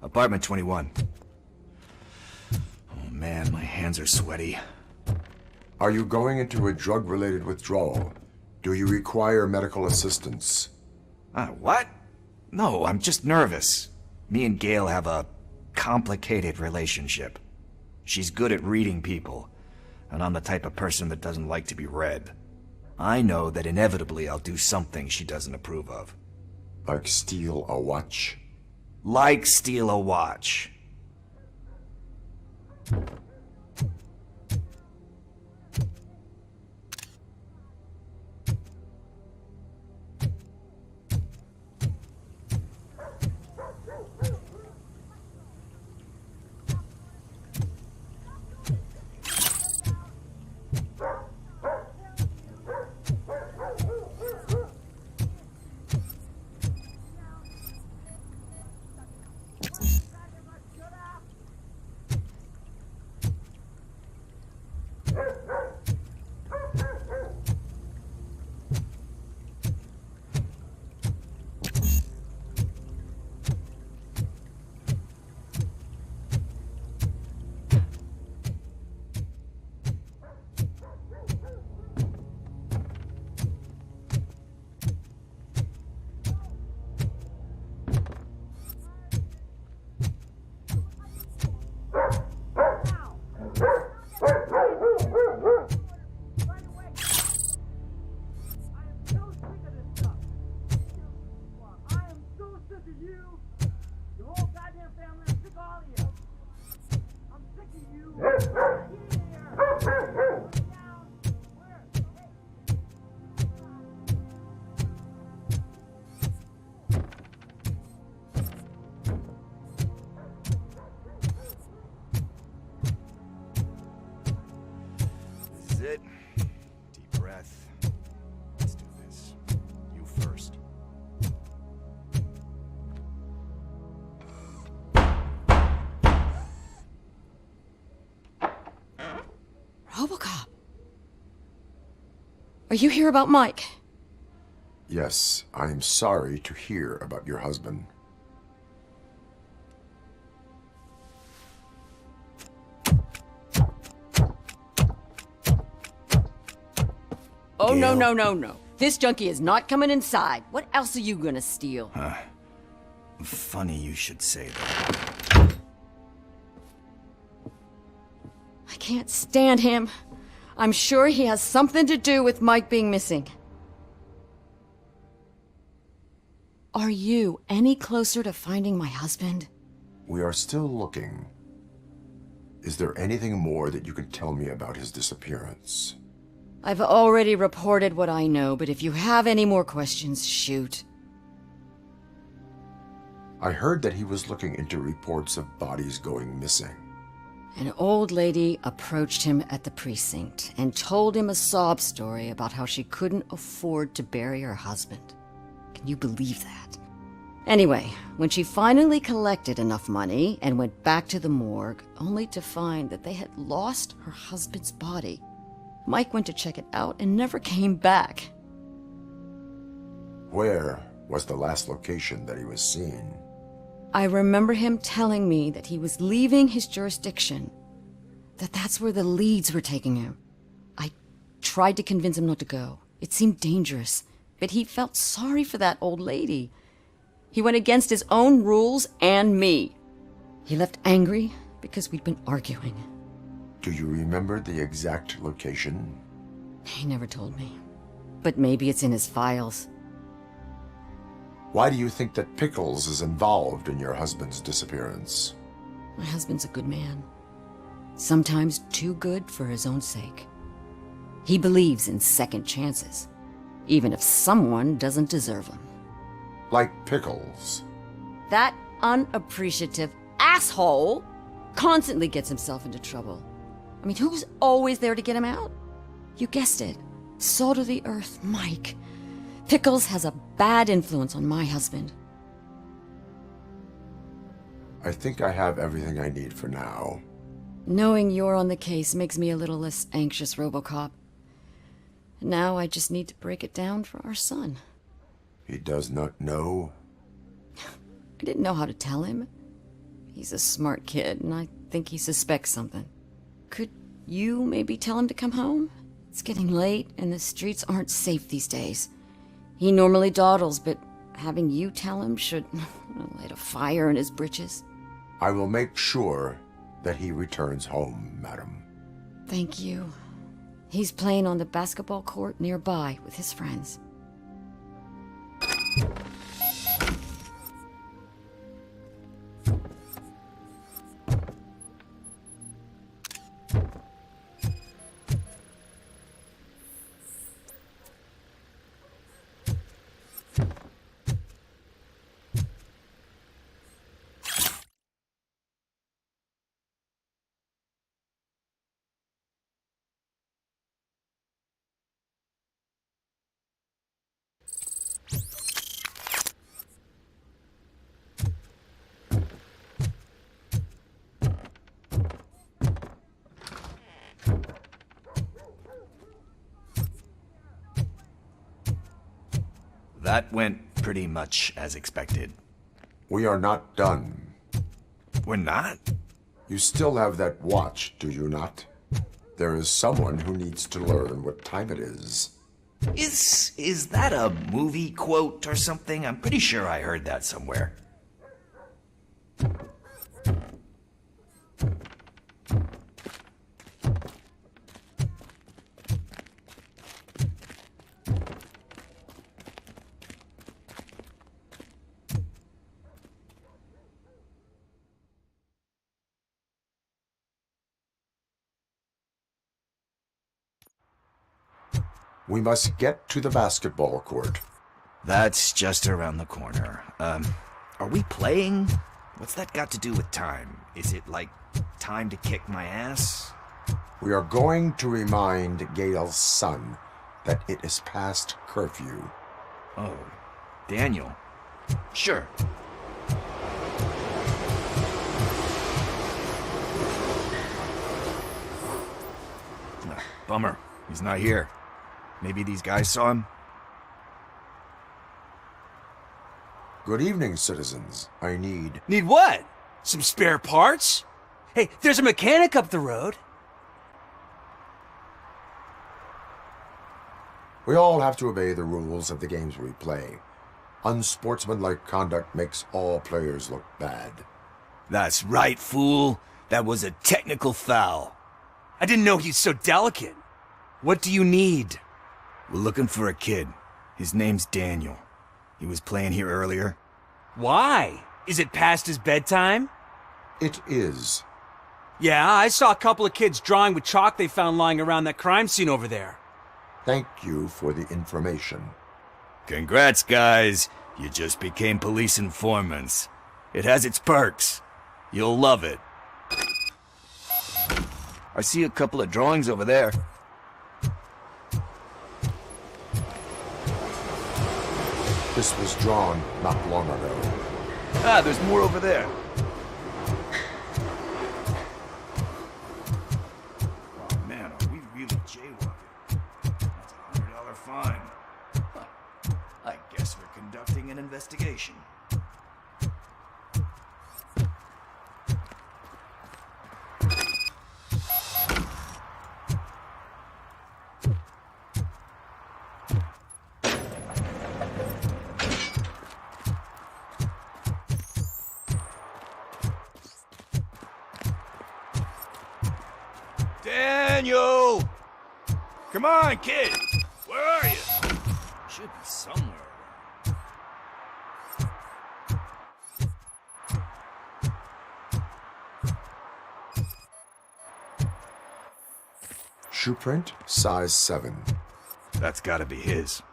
Apartment 21. Oh man, my hands are sweaty. Are you going into a drug-related withdrawal? Do you require medical assistance? What? No, I'm just nervous. Me and Gail have a complicated relationship. She's good at reading people, and I'm the type of person that doesn't like to be read. I know that inevitably I'll do something she doesn't approve of. Like steal a watch? Like steal a watch. This is it. Deep breath. Let's do this. You first. Robocop. Are you here about Mike? Yes, I am sorry to hear about your husband. Oh, Gail. no. This junkie is not coming inside. What else are you gonna steal? Funny you should say that. I can't stand him. I'm sure he has something to do with Mike being missing. Are you any closer to finding my husband? We are still looking. Is there anything more that you can tell me about his disappearance? I've already reported what I know, but if you have any more questions, shoot. I heard that he was looking into reports of bodies going missing. An old lady approached him at the precinct and told him a sob story about how she couldn't afford to bury her husband. Can you believe that? Anyway, when she finally collected enough money and went back to the morgue, only to find that they had lost her husband's body, Mike went to check it out and never came back. Where was the last location that he was seen? I remember him telling me that he was leaving his jurisdiction, that's where the leads were taking him. I tried to convince him not to go. It seemed dangerous, but he felt sorry for that old lady. He went against his own rules and me. He left angry because we'd been arguing. Do you remember the exact location? He never told me, but maybe it's in his files. Why do you think that Pickles is involved in your husband's disappearance? My husband's a good man. Sometimes too good for his own sake. He believes in second chances, even if someone doesn't deserve them. Like Pickles. That unappreciative asshole constantly gets himself into trouble. I mean, who's always there to get him out? You guessed it. Salt of the earth, Mike. Pickles has a bad influence on my husband. I think I have everything I need for now. Knowing you're on the case makes me a little less anxious, Robocop. Now I just need to break it down for our son. He does not know? I didn't know how to tell him. He's a smart kid, and I think he suspects something. Could you maybe tell him to come home? It's getting late, and the streets aren't safe these days. He normally dawdles, but having you tell him should light a fire in his britches. I will make sure that he returns home, madam. Thank you. He's playing on the basketball court nearby with his friends. That went pretty much as expected. We are not done. We're not? You still have that watch, do you not? There is someone who needs to learn what time it is. Is that a movie quote or something? I'm pretty sure I heard that somewhere. We must get to the basketball court. That's just around the corner. Are we playing? What's that got to do with time? Is it like time to kick my ass? We are going to remind Gail's son that it is past curfew. Oh, Daniel. Sure. Bummer. He's not here. Maybe these guys saw him? Good evening, citizens. I need... Need what? Some spare parts? Hey, there's a mechanic up the road. We all have to obey the rules of the games we play. Unsportsmanlike conduct makes all players look bad. That's right, fool. That was a technical foul. I didn't know he's so delicate. What do you need? We're looking for a kid. His name's Daniel. He was playing here earlier. Why? Is it past his bedtime? It is. Yeah, I saw a couple of kids drawing with chalk they found lying around that crime scene over there. Thank you for the information. Congrats, guys. You just became police informants. It has its perks. You'll love it. I see a couple of drawings over there. This was drawn not long ago. Ah, there's more over there. Oh man, are we really jaywalking? That's a $100 fine. Huh. I guess we're conducting an investigation. Daniel! Come on, kid! Where are you? Should be somewhere. Shoe print, size 7. That's gotta be his.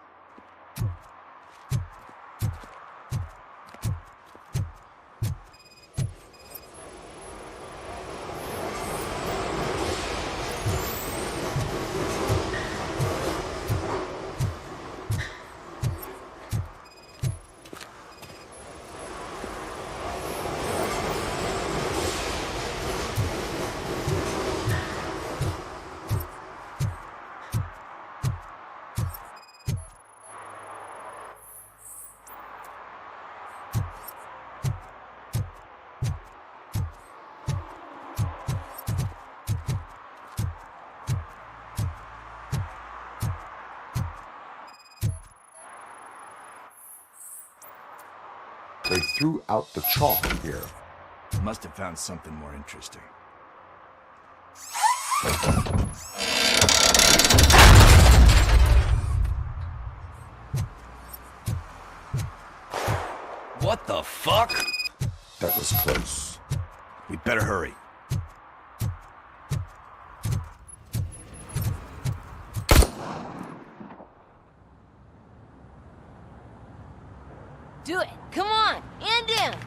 They threw out the chalk here. Must have found something more interesting. What the fuck? That was close. We better hurry. Do it. Come on. And in.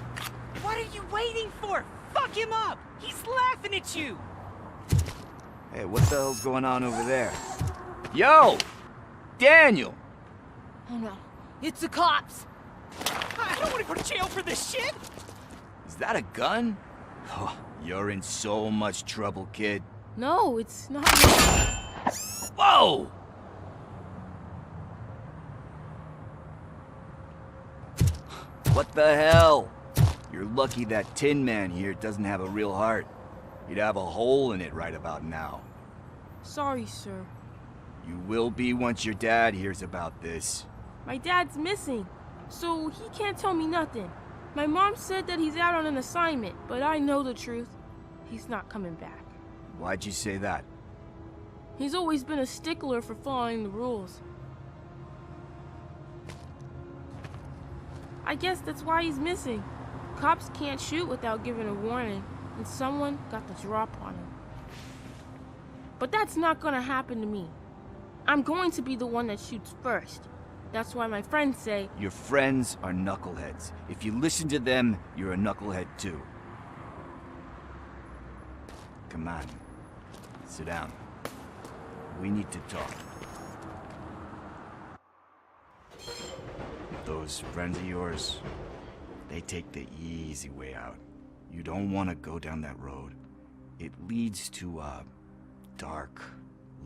What are you waiting for? Fuck him up! He's laughing at you! Hey, what the hell's going on over there? Yo! Daniel! Oh no. It's the cops. I don't want to go to jail for this shit! Is that a gun? Oh, you're in so much trouble, kid. No, it's not. Whoa! What the hell? You're lucky that Tin Man here doesn't have a real heart. He'd have a hole in it right about now. Sorry, sir. You will be once your dad hears about this. My dad's missing, so he can't tell me nothing. My mom said that he's out on an assignment, but I know the truth. He's not coming back. Why'd you say that? He's always been a stickler for following the rules. I guess that's why he's missing. Cops can't shoot without giving a warning, and someone got the drop on him. But that's not gonna happen to me. I'm going to be the one that shoots first. That's why my friends say, Your friends are knuckleheads. If you listen to them, you're a knucklehead too. Come on. Sit down. We need to talk. Those friends of yours, they take the easy way out. You don't want to go down that road. It leads to a dark,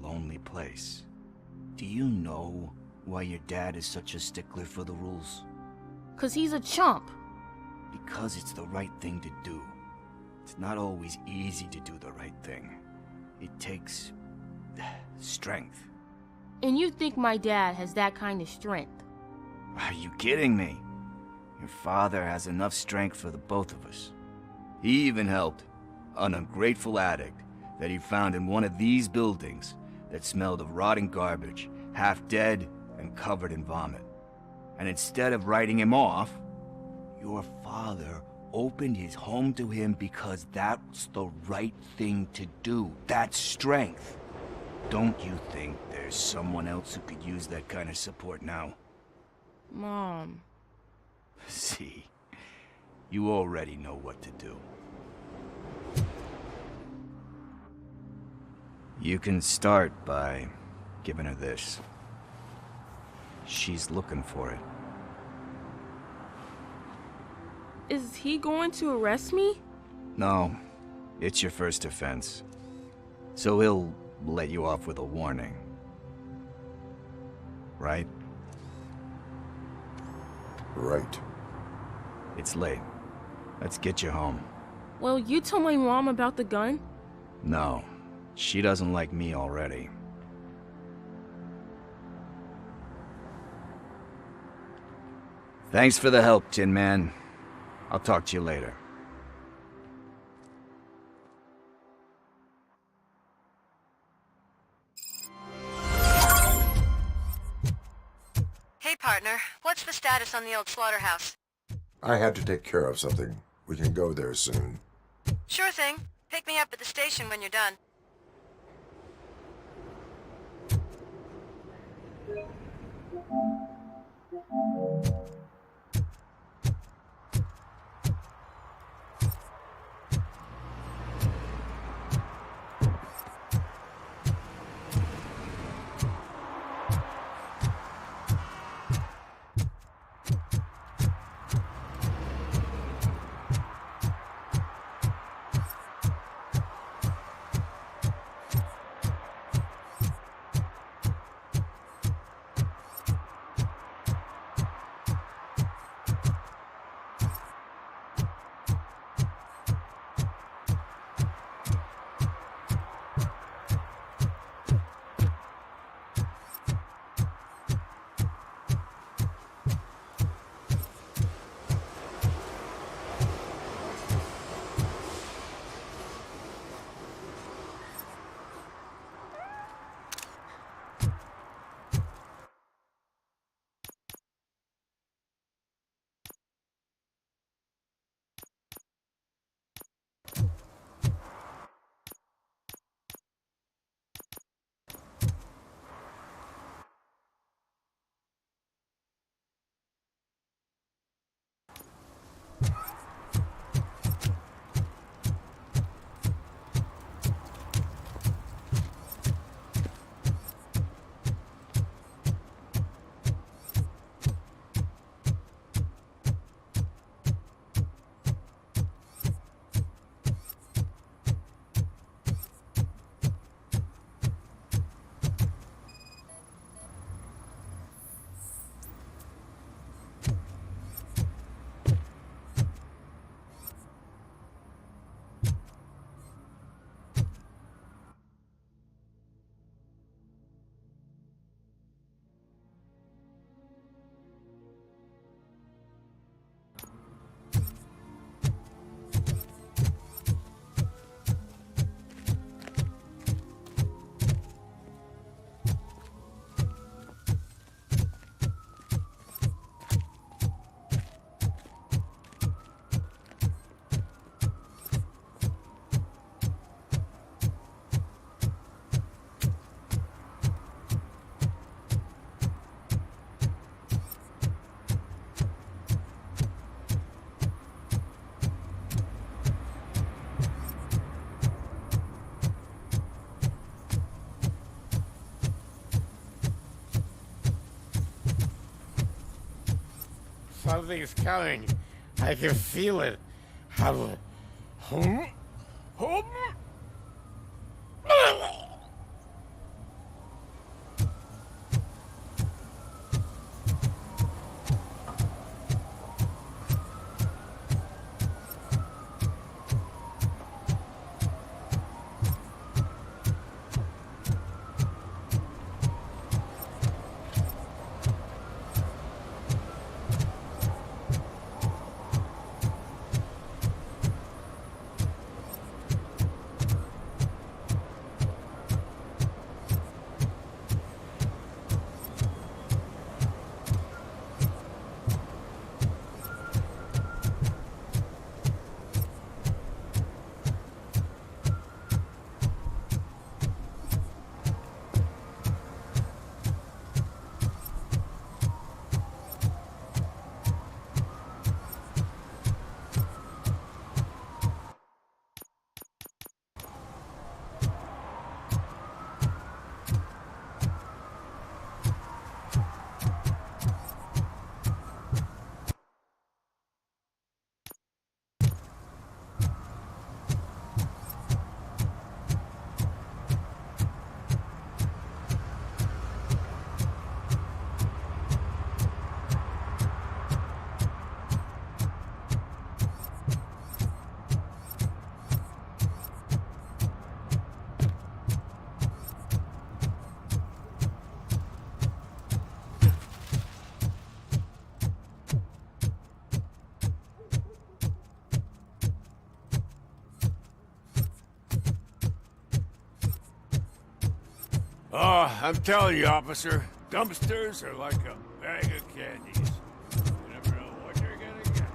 lonely place. Do you know why your dad is such a stickler for the rules? 'cause he's a chump. Because it's the right thing to do. It's not always easy to do the right thing. It takes strength. And you think my dad has that kind of strength? Are you kidding me? Your father has enough strength for the both of us. He even helped an ungrateful addict that he found in one of these buildings that smelled of rotting garbage, half dead and covered in vomit. And instead of writing him off, your father opened his home to him because that's the right thing to do. That's strength. Don't you think there's someone else who could use that kind of support now? Mom. See, you already know what to do. You can start by giving her this. She's looking for it. Is he going to arrest me? No, it's your first offense. So he'll let you off with a warning. Right? Right. It's late. Let's get you home. Well, you told my mom about the gun? No, she doesn't like me already. Thanks for the help, Tin Man. I'll talk to you later. Hey, partner. What's the status on the old slaughterhouse? I had to take care of something. We can go there soon. Sure thing. Pick me up at the station when you're done. Something's coming. I can feel it. Hum. Hum. Hum. Oh, I'm telling you, officer, dumpsters are like a bag of candies. You never know what you're gonna get.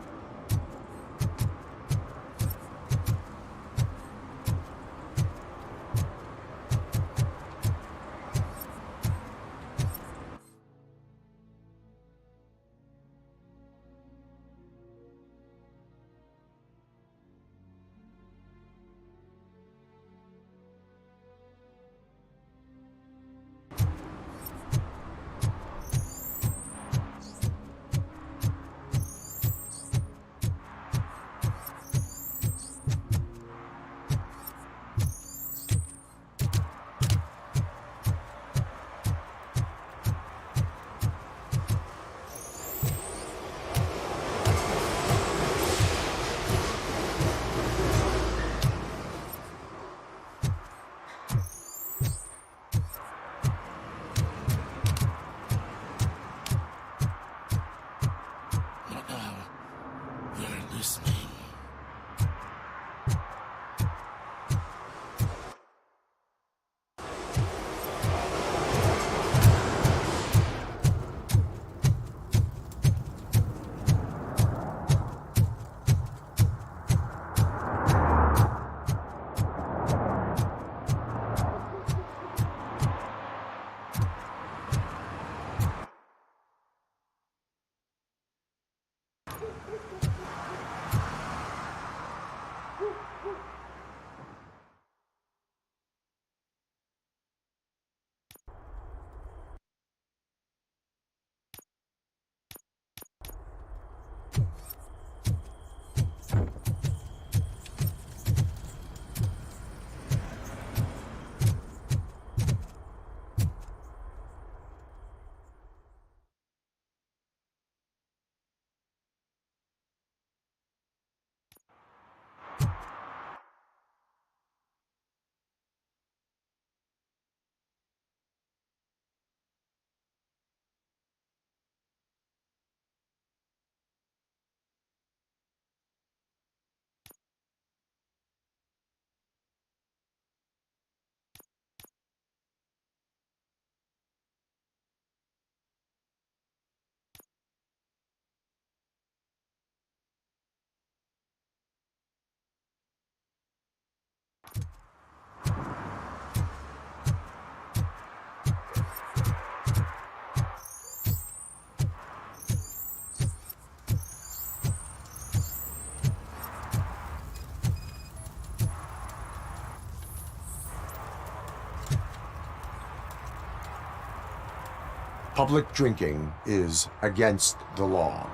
Public drinking is against the law.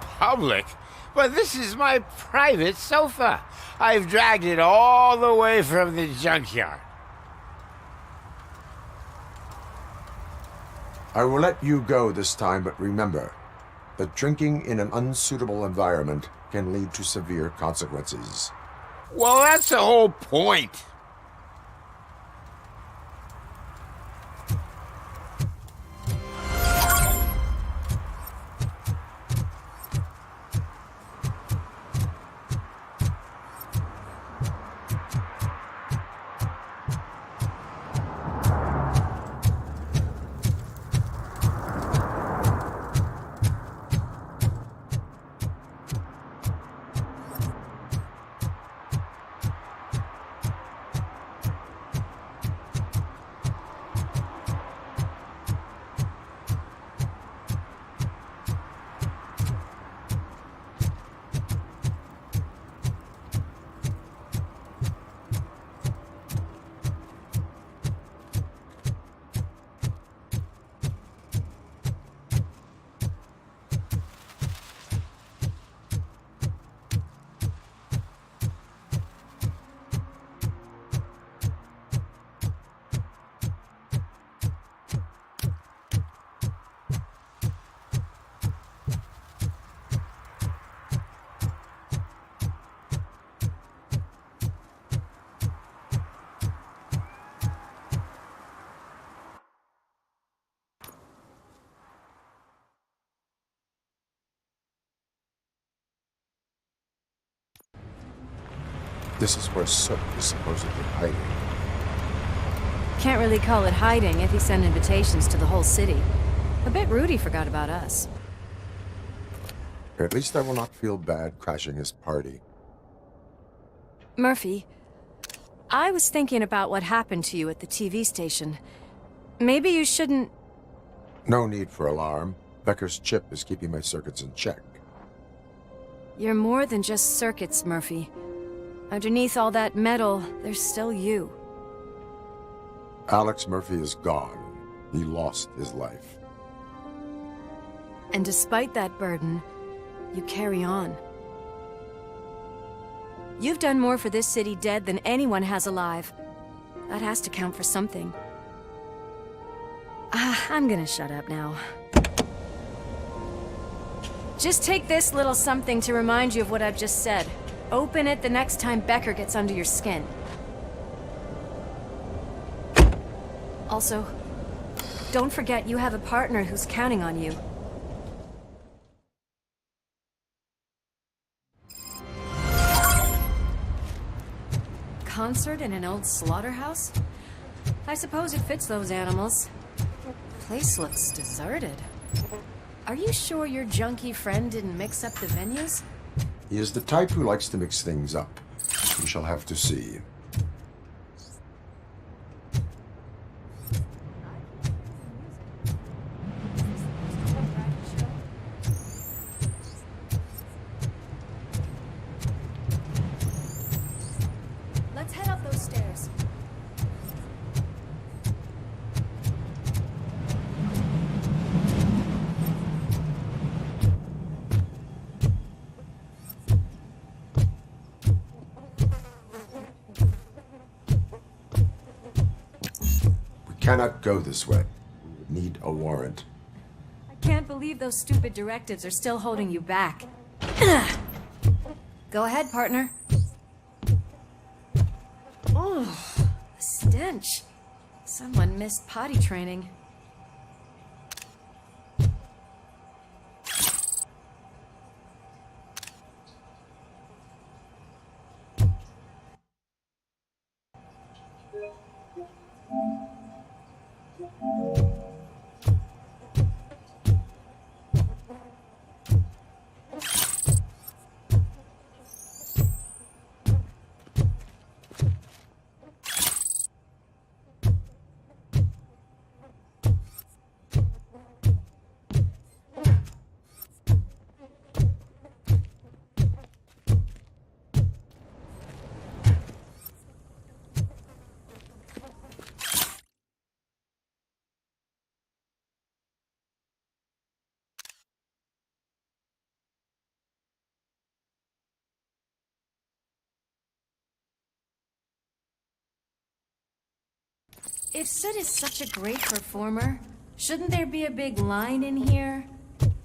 public, but this is my private sofa. I've dragged it all the way from the junkyard. I will let you go this time, but remember that drinking in an unsuitable environment can lead to severe consequences. Well, that's the whole point. This is where Sook is supposedly hiding. Can't really call it hiding if he sent invitations to the whole city. A bit rude he forgot about us. At least I will not feel bad crashing his party. Murphy, I was thinking about what happened to you at the TV station. Maybe you shouldn't... No need for alarm. Becker's chip is keeping my circuits in check. You're more than just circuits, Murphy. Underneath all that metal, there's still you. Alex Murphy is gone. He lost his life. And despite that burden, you carry on. You've done more for this city dead than anyone has alive. That has to count for something. I'm gonna shut up now. Just take this little something to remind you of what I've just said. Open it the next time Becker gets under your skin. Also, don't forget you have a partner who's counting on you. Concert in an old slaughterhouse? I suppose it fits those animals. Place looks deserted. Are you sure your junkie friend didn't mix up the venues? He is the type who likes to mix things up. We shall have to see. Let's head up those stairs. Cannot go this way. We would need a warrant. I can't believe those stupid directives are still holding you back. Go ahead, partner. Oh, the stench. Someone missed potty training. If Sid is such a great performer, shouldn't there be a big line in here?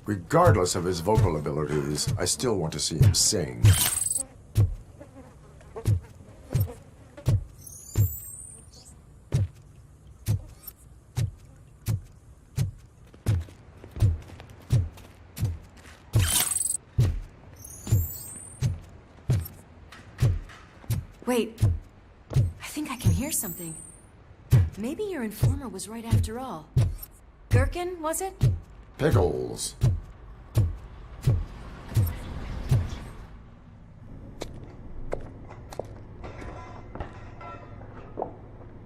Regardless of his vocal abilities, I still want to see him sing. Wait, I think I can hear something. Maybe your informer was right after all. Gherkin, was it? Pickles.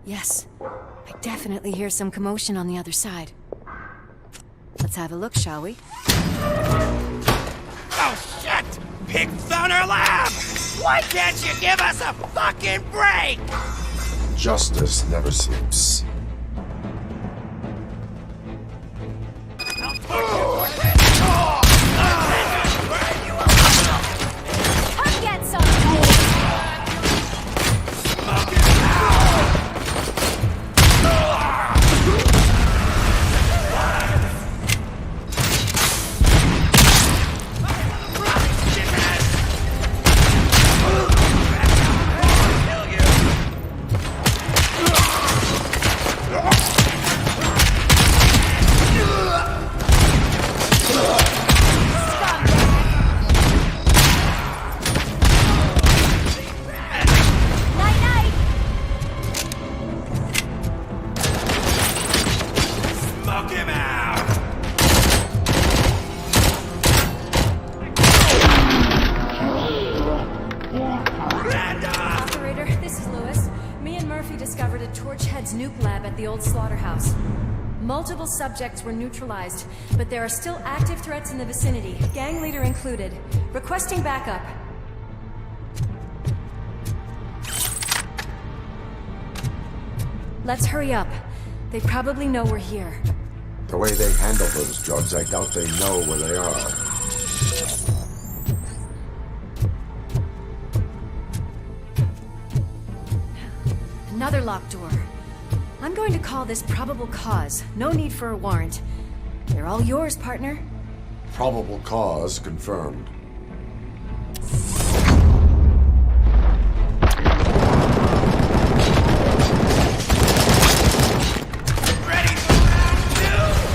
Yes, I definitely hear some commotion on the other side. Let's have a look, shall we? Oh, shit! Pig found our lab! Why can't you give us a fucking break? Justice never sleeps. Come get some! Smoke him out! Operator, this is Lewis. Me and Murphy discovered a Torchhead's nuke lab at the old slaughterhouse. Multiple subjects were neutralized, but there are still active threats in the vicinity, gang leader included. Requesting backup. Let's hurry up. They probably know we're here. The way they handle those drugs, I doubt they know where they are. Another locked door. I'm going to call this probable cause. No need for a warrant. They're all yours, partner. Probable cause confirmed. Ready for round two?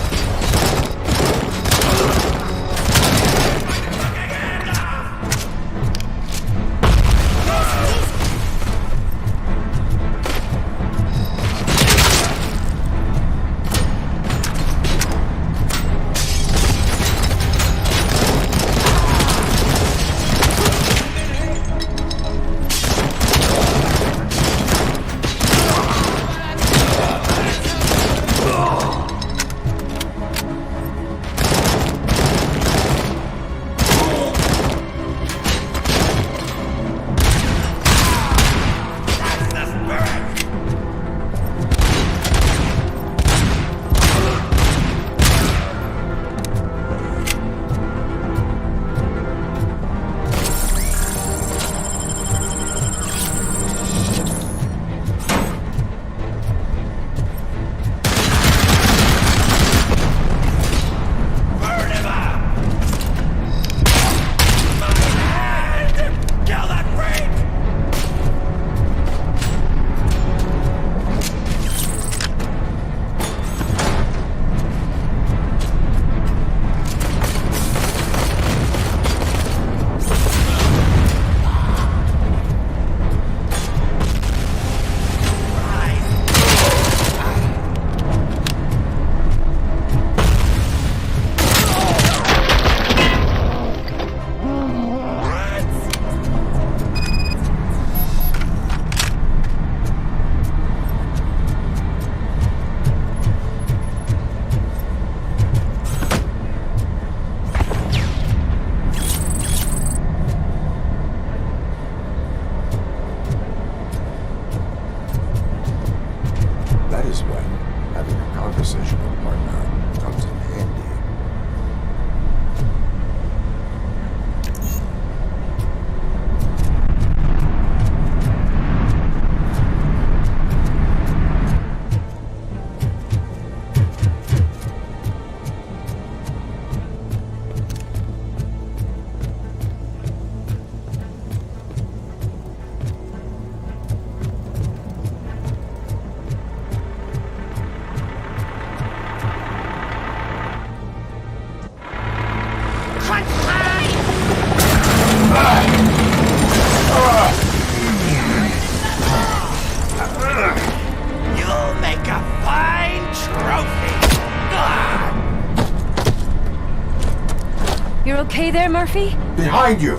You're okay there, Murphy? Behind you!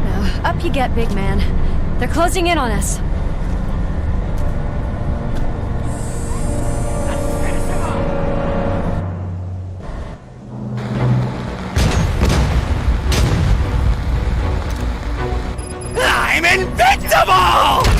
Now, up you get, big man. They're closing in on us. I'm invincible!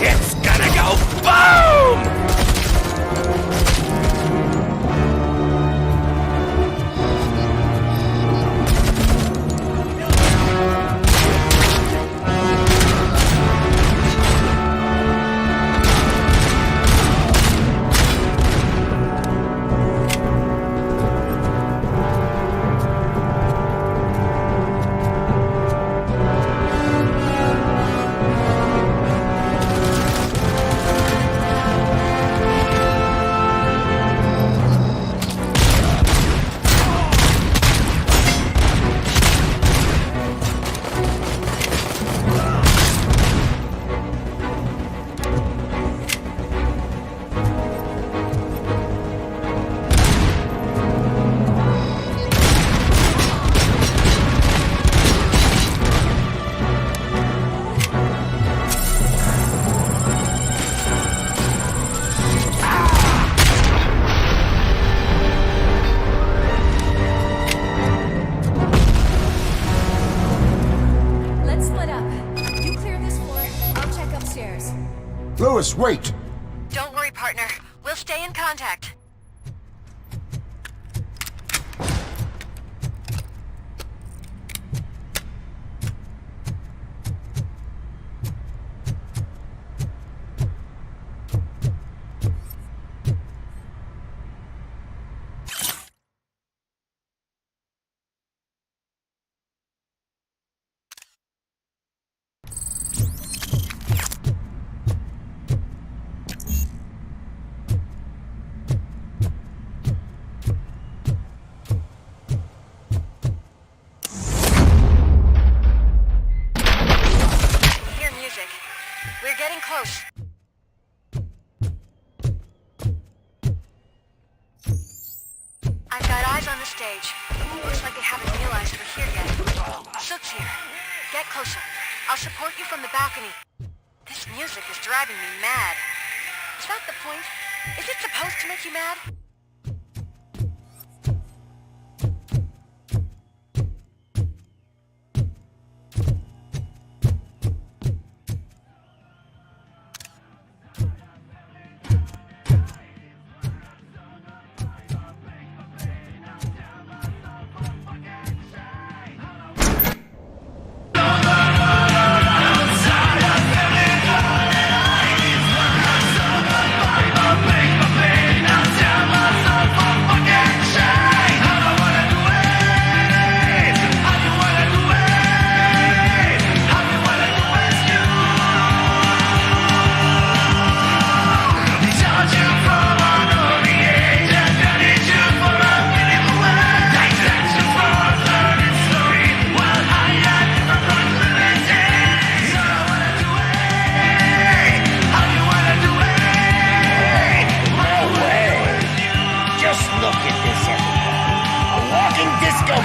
It's gonna go boom! Let's split up. You clear this floor, I'll check upstairs. Lewis, wait! Don't worry, partner. We'll stay in contact. Hear music. We're getting close. I've got eyes on the stage. Looks like they haven't realized we're here yet. Sook's here. Get closer. I'll support you from the balcony. This music is driving me mad. Is that the point? Is it supposed to make you mad?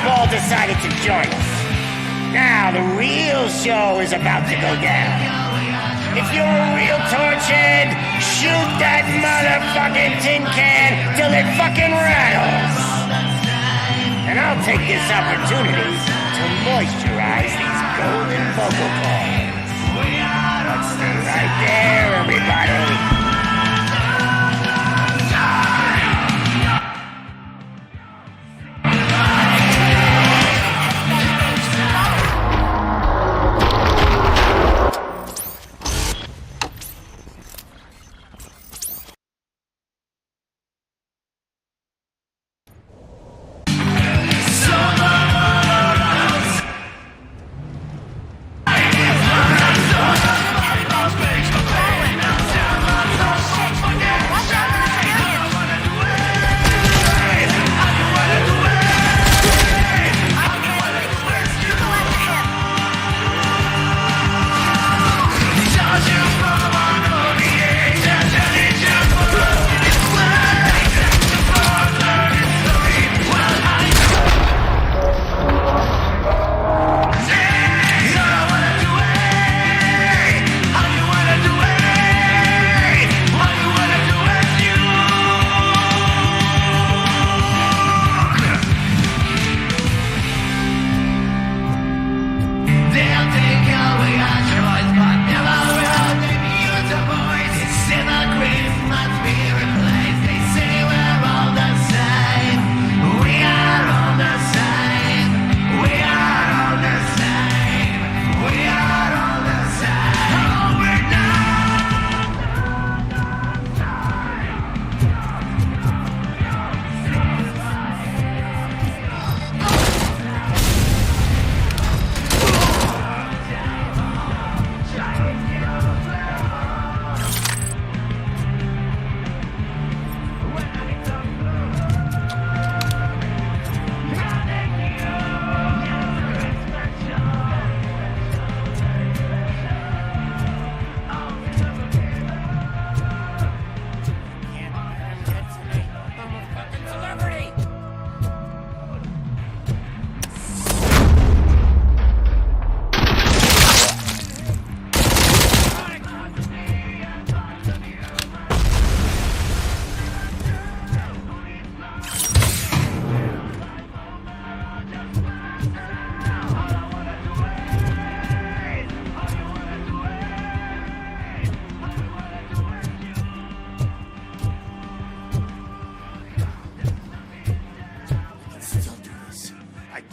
Ball decided to join us. Now the real show is about to go down. If you're a real torchhead, shoot that motherfucking tin can till it fucking rattles. And I'll take this opportunity to moisturize these golden vocal cords. Let's stay right there, everybody.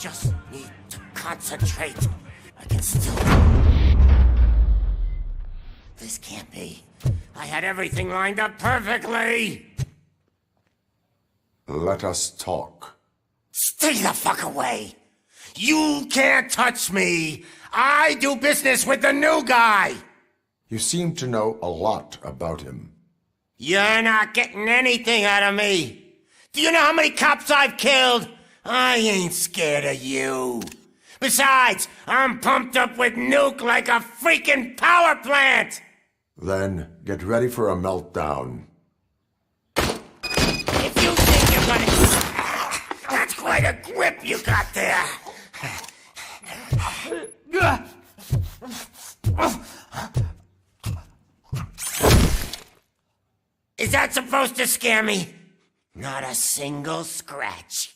just need to concentrate. I can still... This can't be. I had everything lined up perfectly! Let us talk. Stay the fuck away! You can't touch me! I do business with the new guy! You seem to know a lot about him. You're not getting anything out of me! Do you know how many cops I've killed? I ain't scared of you. Besides, I'm pumped up with nuke like a freaking power plant! Then get ready for a meltdown. If you think you're gonna... That's quite a grip you got there. Is that supposed to scare me? Not a single scratch.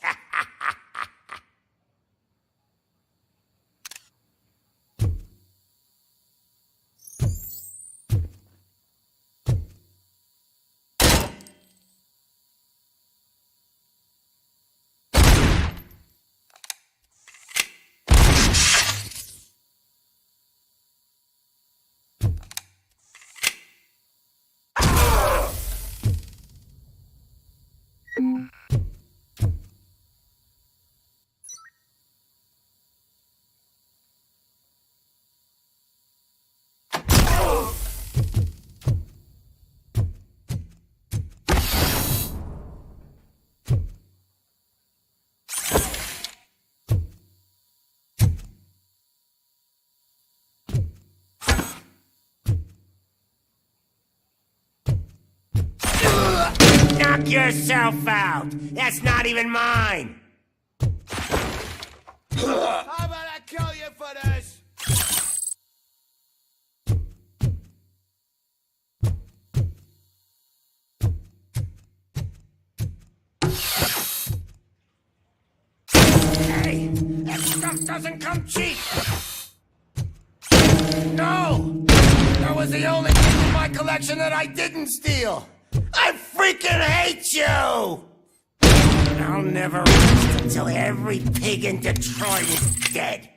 Knock yourself out! That's not even mine! How about I kill you for this? Hey! That stuff doesn't come cheap! No! That was the only thing in my collection that I didn't steal! I freaking hate you! I'll never rest until every pig in Detroit is dead.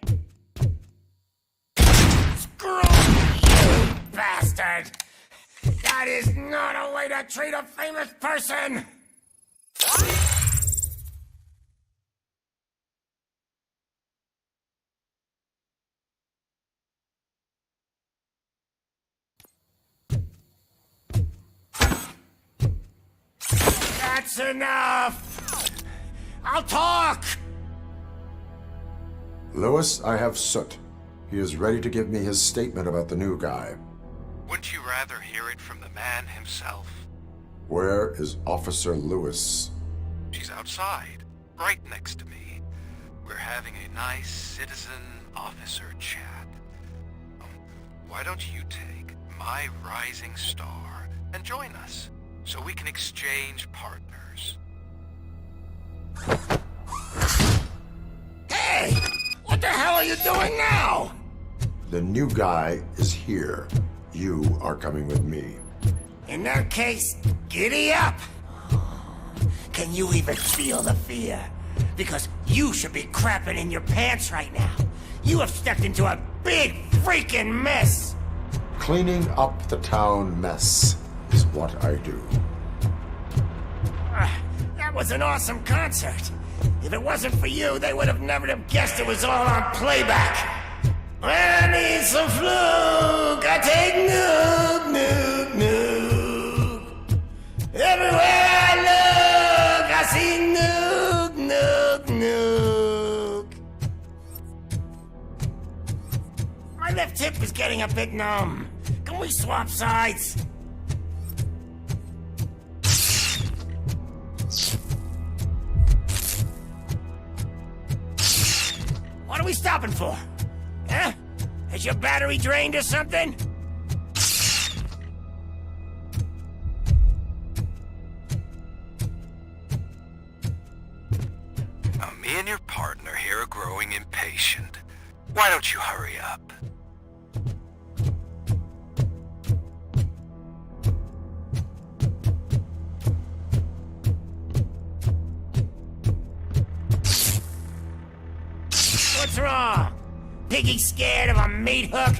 Screw you, bastard! That is not a way to treat a famous person! That's enough! I'll talk! Lewis, I have Soot. He is ready to give me his statement about the new guy. Wouldn't you rather hear it from the man himself? Where is Officer Lewis? She's outside, right next to me. We're having a nice citizen-officer chat. Why don't you take my rising star and join us, so we can exchange partners? Hey! What the hell are you doing now? The new guy is here. You are coming with me. In that case, giddy up! Can you even feel the fear? Because you should be crapping in your pants right now. You have stepped into a big freaking mess! Cleaning up the town mess is what I do. That was an awesome concert. If it wasn't for you, they would have never have guessed it was all on playback. I need some fluke. I take nuke, nuke, nuke. Everywhere I look, I see nuke, nuke, nuke. My left hip is getting a bit numb. Can we swap sides? What are we stopping for? Huh? Is your battery drained or something? Now, me and your partner here are growing impatient. Why don't you hurry up? What's wrong? Piggy scared of a meat hook?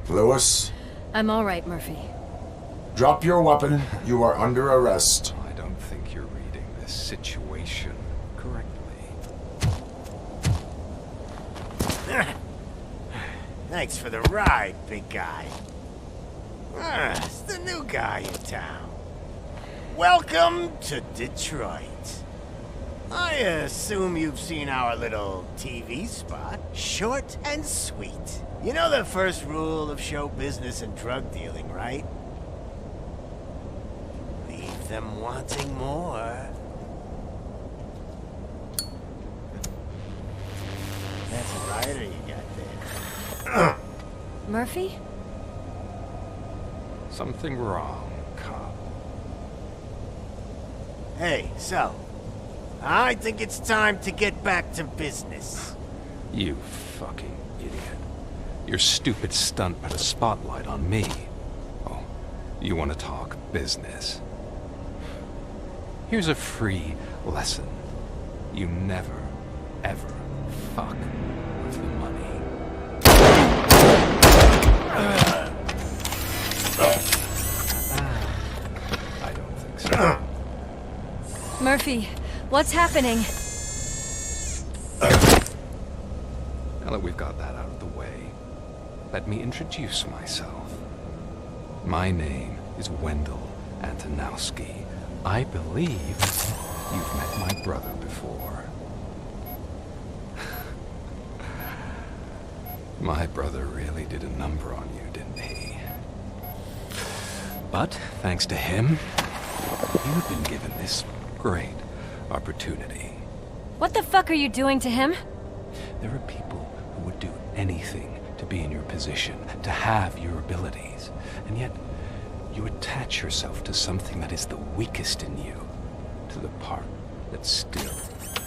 Lewis, I'm all right, Murphy. drop your weapon. You are under arrest. I don't think you're reading this situation correctly. Thanks for the ride, big guy. It's the new guy in town. Welcome to Detroit. I assume you've seen our little TV spot. Short and sweet. You know the first rule of show business and drug dealing, right? Leave them wanting more. That's a rider you got there. Murphy? Something wrong, cop. Hey, so, I think it's time to get back to business. You fucking idiot. Your stupid stunt put a spotlight on me. Oh, you want to talk business? Here's a free lesson. You never, ever fuck with the money. I don't think so. Murphy, what's happening? Now that we've got that out of the way, let me introduce myself. My name is Wendell Antonowski. I believe you've met my brother before. My brother really did a number on you, didn't he? But thanks to him, you've been given this great opportunity. What the fuck are you doing to him? There are people who would do anything to be in your position, to have your abilities, and yet you attach yourself to something that is the weakest in you, to the part that's still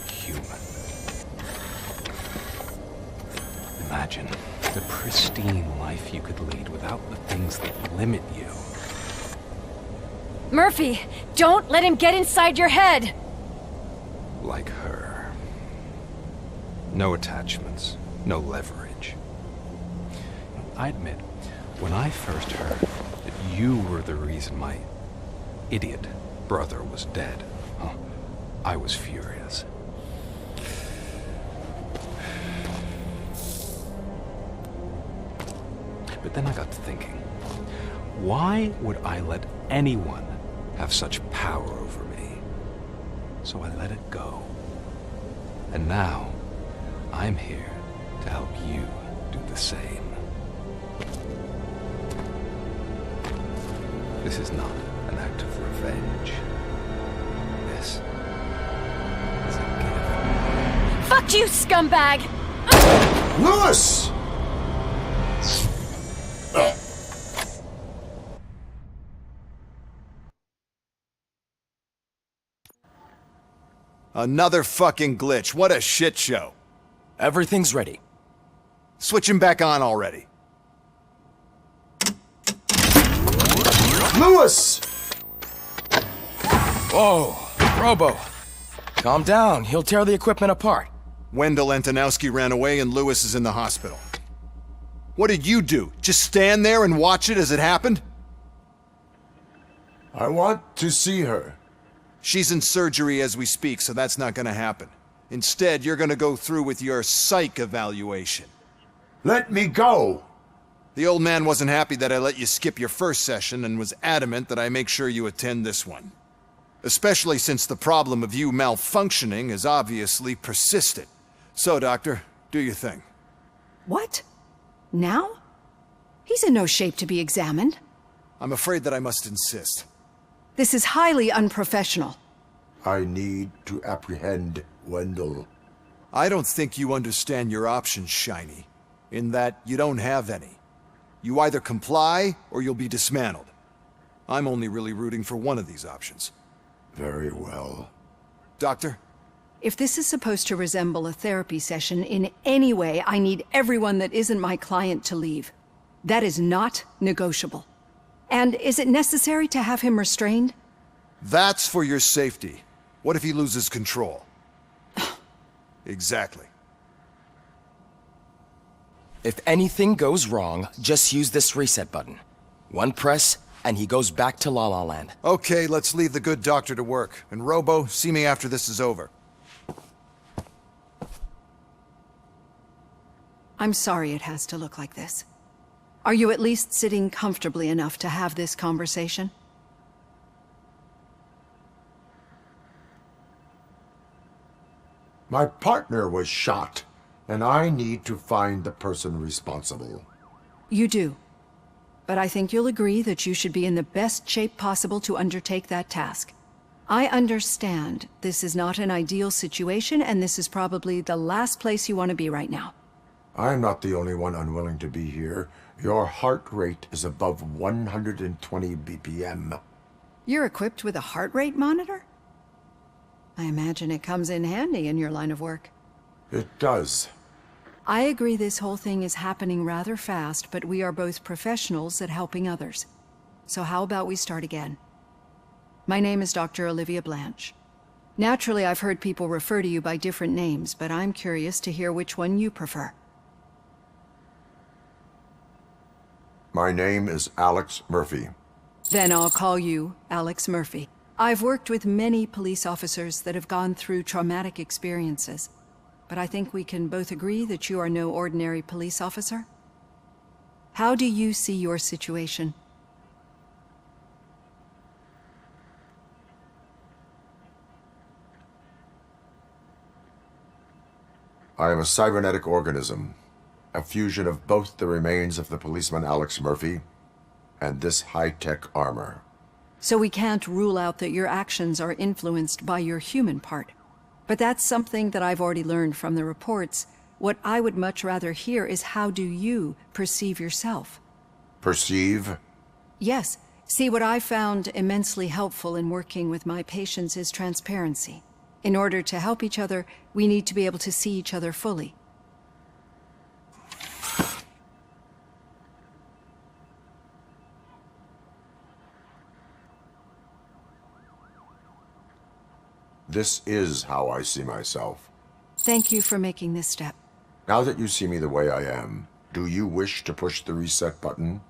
human. Imagine the pristine life you could lead without the things that limit you. Murphy, don't let him get inside your head! Like her. No attachments, no leverage. I admit, when I first heard that you were the reason my idiot brother was dead, I was furious. But then I got to thinking, why would I let anyone have such power over me? So I let it go. And now, I'm here to help you do the same. This is not an act of revenge. This is a gift. Fuck you, scumbag! Lewis! Another fucking glitch. What a shit show. Everything's ready. Switch him back on already. Lewis! Whoa, Robo. Calm down. He'll tear the equipment apart. Wendell Antonowski ran away and Lewis is in the hospital. What did you do? Just stand there and watch it as it happened? I want to see her. She's in surgery as we speak, so that's not gonna happen. Instead, you're gonna go through with your psych evaluation. Let me go! The old man wasn't happy that I let you skip your first session and was adamant that I make sure you attend this one. Especially since the problem of you malfunctioning is obviously persistent. So, Doctor, do your thing. What? Now? He's in no shape to be examined. I'm afraid that I must insist. This is highly unprofessional. I need to apprehend Wendell. I don't think you understand your options, Shiny. In that you don't have any. You either comply, or you'll be dismantled. I'm only really rooting for one of these options. Very well. Doctor? If this is supposed to resemble a therapy session in any way, I need everyone that isn't my client to leave. That is not negotiable. And is it necessary to have him restrained? That's for your safety. What if he loses control? Exactly. If anything goes wrong, just use this reset button. One press, and he goes back to La La Land. Okay, let's leave the good doctor to work. And Robo, see me after this is over. I'm sorry it has to look like this. Are you at least sitting comfortably enough to have this conversation? My partner was shot, and I need to find the person responsible. You do. But I think you'll agree that you should be in the best shape possible to undertake that task. I understand this is not an ideal situation, and this is probably the last place you want to be right now. I'm not the only one unwilling to be here. Your heart rate is above 120 BPM. You're equipped with a heart rate monitor? I imagine it comes in handy in your line of work. It does. I agree this whole thing is happening rather fast, but we are both professionals at helping others. So how about we start again? My name is Dr. Olivia Blanche. Naturally, I've heard people refer to you by different names, but I'm curious to hear which one you prefer. My name is Alex Murphy. Then I'll call you Alex Murphy. I've worked with many police officers that have gone through traumatic experiences, but I think we can both agree that you are no ordinary police officer. How do you see your situation? I am a cybernetic organism, a fusion of both the remains of the policeman Alex Murphy and this high-tech armor. So we can't rule out that your actions are influenced by your human part. But that's something that I've already learned from the reports. What I would much rather hear is how do you perceive yourself? Perceive? Yes. See, what I found immensely helpful in working with my patients is transparency. In order to help each other, we need to be able to see each other fully. This is how I see myself. Thank you for making this step. Now that you see me the way I am, do you wish to push the reset button?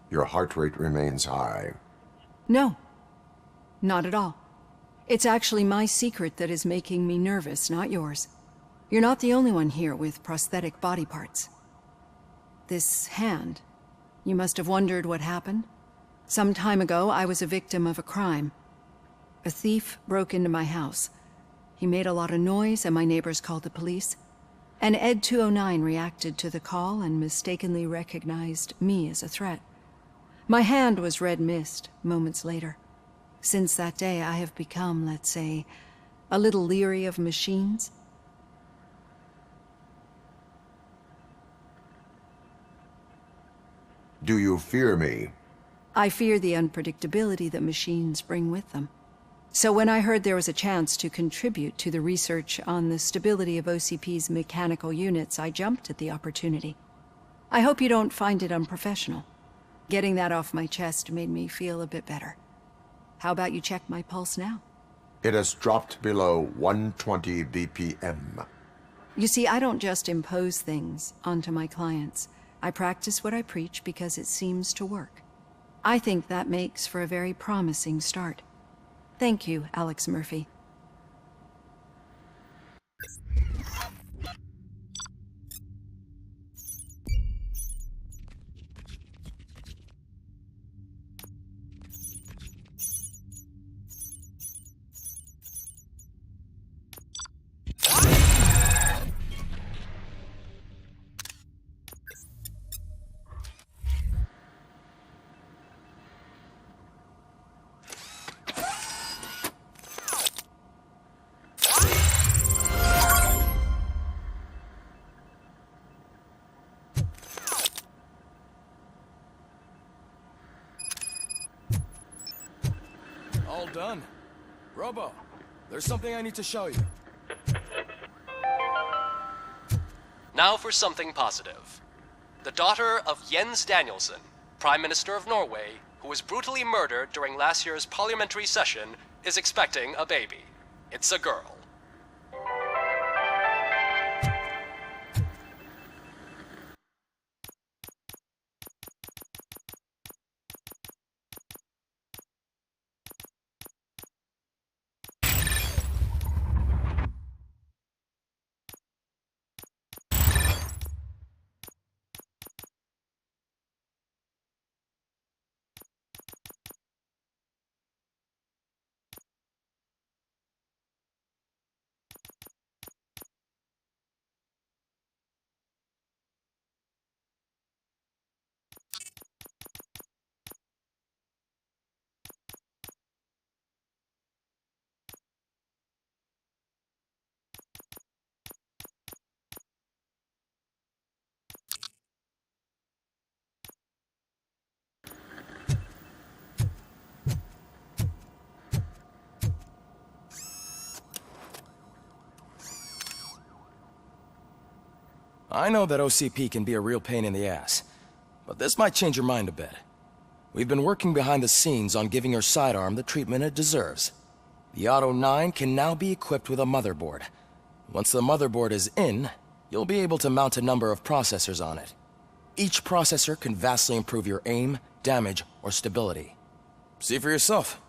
Your heart rate remains high. No, not at all. It's actually my secret that is making me nervous, not yours. You're not the only one here with prosthetic body parts. This hand, you must have wondered what happened. Some time ago, I was a victim of a crime. A thief broke into my house. He made a lot of noise and my neighbors called the police. And Ed 209 reacted to the call and mistakenly recognized me as a threat. My hand was red mist moments later. Since that day, I have become, let's say, a little leery of machines. Do you fear me? I fear the unpredictability that machines bring with them. So when I heard there was a chance to contribute to the research on the stability of OCP's mechanical units, I jumped at the opportunity. I hope you don't find it unprofessional. Getting that off my chest made me feel a bit better. How about you check my pulse now? It has dropped below 120 BPM. You see, I don't just impose things onto my clients. I practice what I preach because it seems to work. I think that makes for a very promising start. Thank you, Alex Murphy. All done. Robo, there's something I need to show you. Now for something positive. The daughter of Jens Danielson, Prime Minister of Norway, who was brutally murdered during last year's parliamentary session, is expecting a baby. It's a girl. I know that OCP can be a real pain in the ass, but this might change your mind a bit. We've been working behind the scenes on giving her sidearm the treatment it deserves. The Auto 9 can now be equipped with a motherboard. Once the motherboard is in, you'll be able to mount a number of processors on it. Each processor can vastly improve your aim, damage, or stability. See for yourself.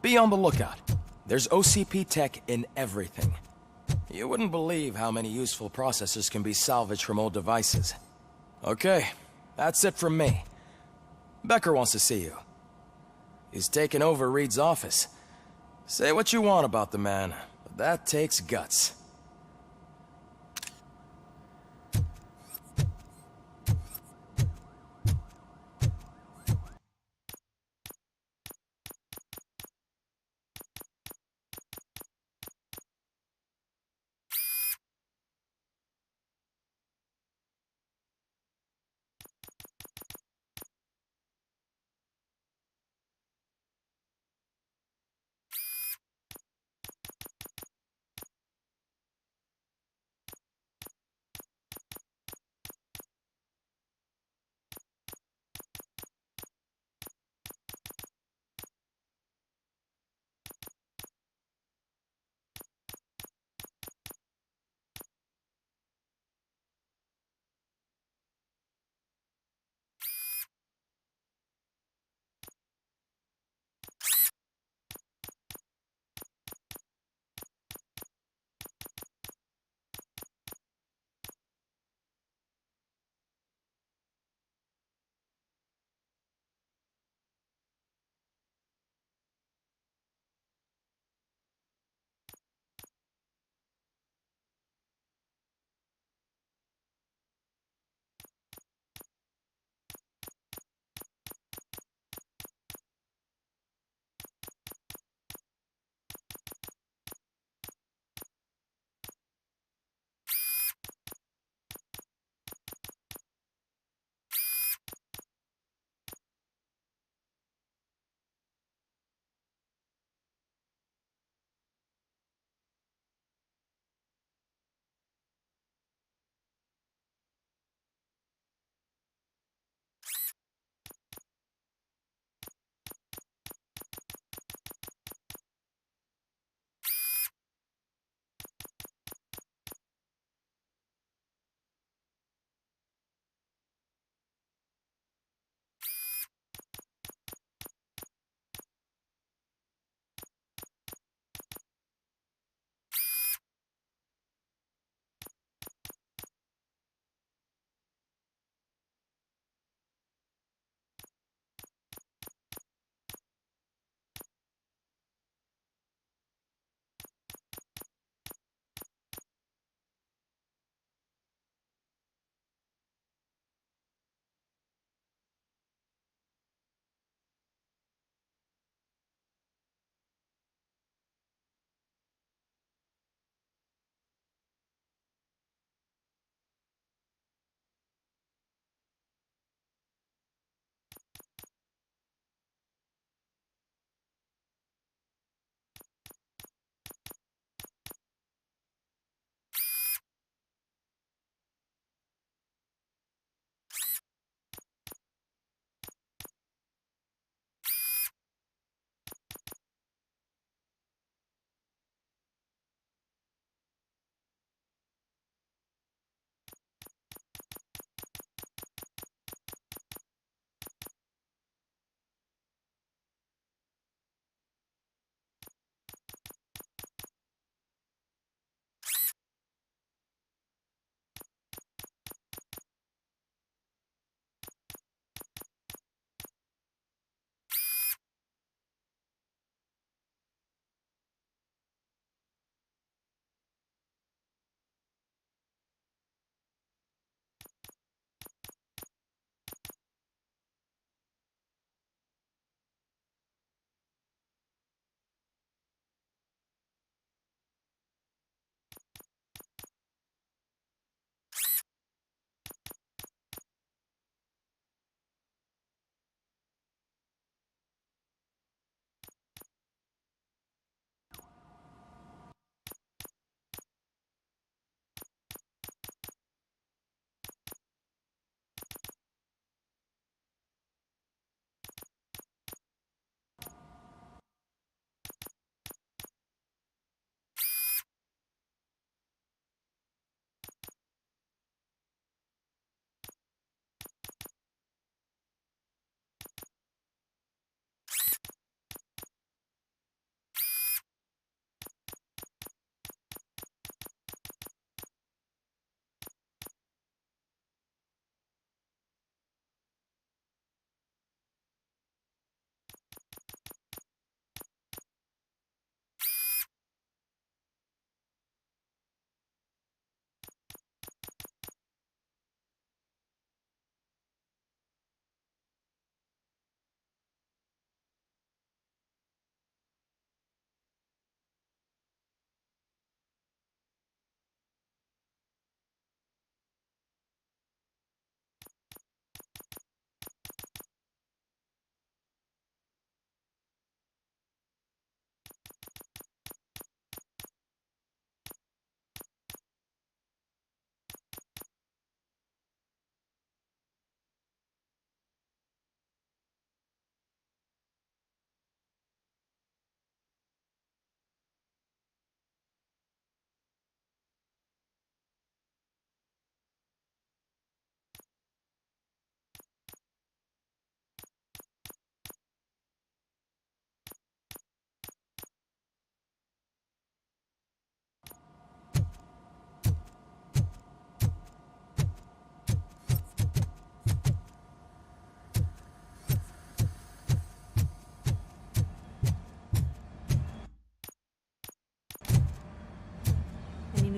Be on the lookout. There's OCP tech in everything. You wouldn't believe how many useful processors can be salvaged from old devices. Okay, that's it from me. Becker wants to see you. He's taken over Reed's office. Say what you want about the man, but that takes guts.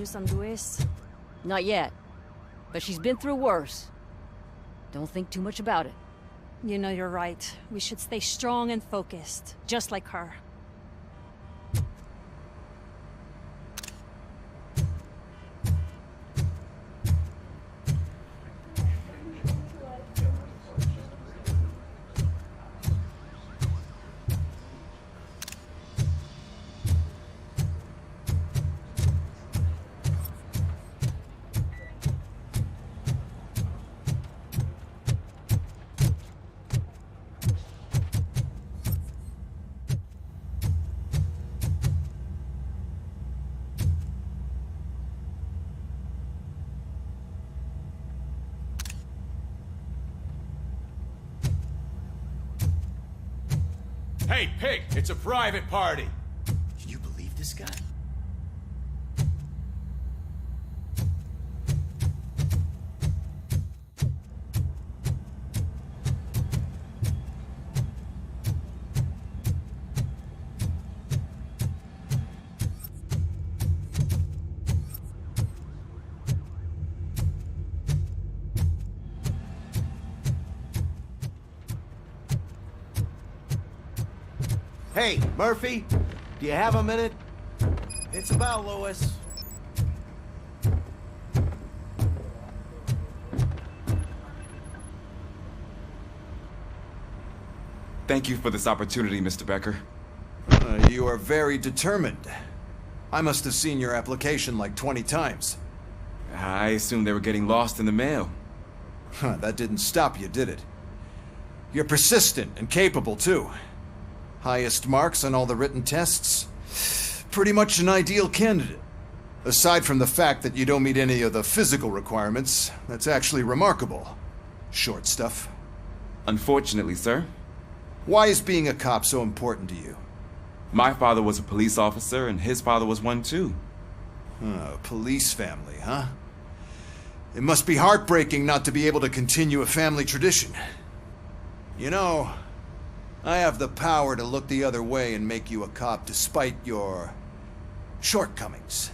news on Luis? Not yet. But she's been through worse. Don't think too much about it. You know you're right. We should stay strong and focused, just like her. Hey, Pig, it's a private party. Can you believe this guy? Hey, Murphy, do you have a minute? It's about Lewis. Thank you for this opportunity, Mr. Becker. You are very determined. I must have seen your application like 20 times. I assumed they were getting lost in the mail. That didn't stop you, did it? You're persistent and capable, too. Highest marks on all the written tests. Pretty much an ideal candidate. Aside from the fact that you don't meet any of the physical requirements, that's actually remarkable. Short stuff. Unfortunately, sir. Why is being a cop so important to you? My father was a police officer, and his father was one too. Police family, huh? It must be heartbreaking not to be able to continue a family tradition. You know, I have the power to look the other way and make you a cop despite your shortcomings.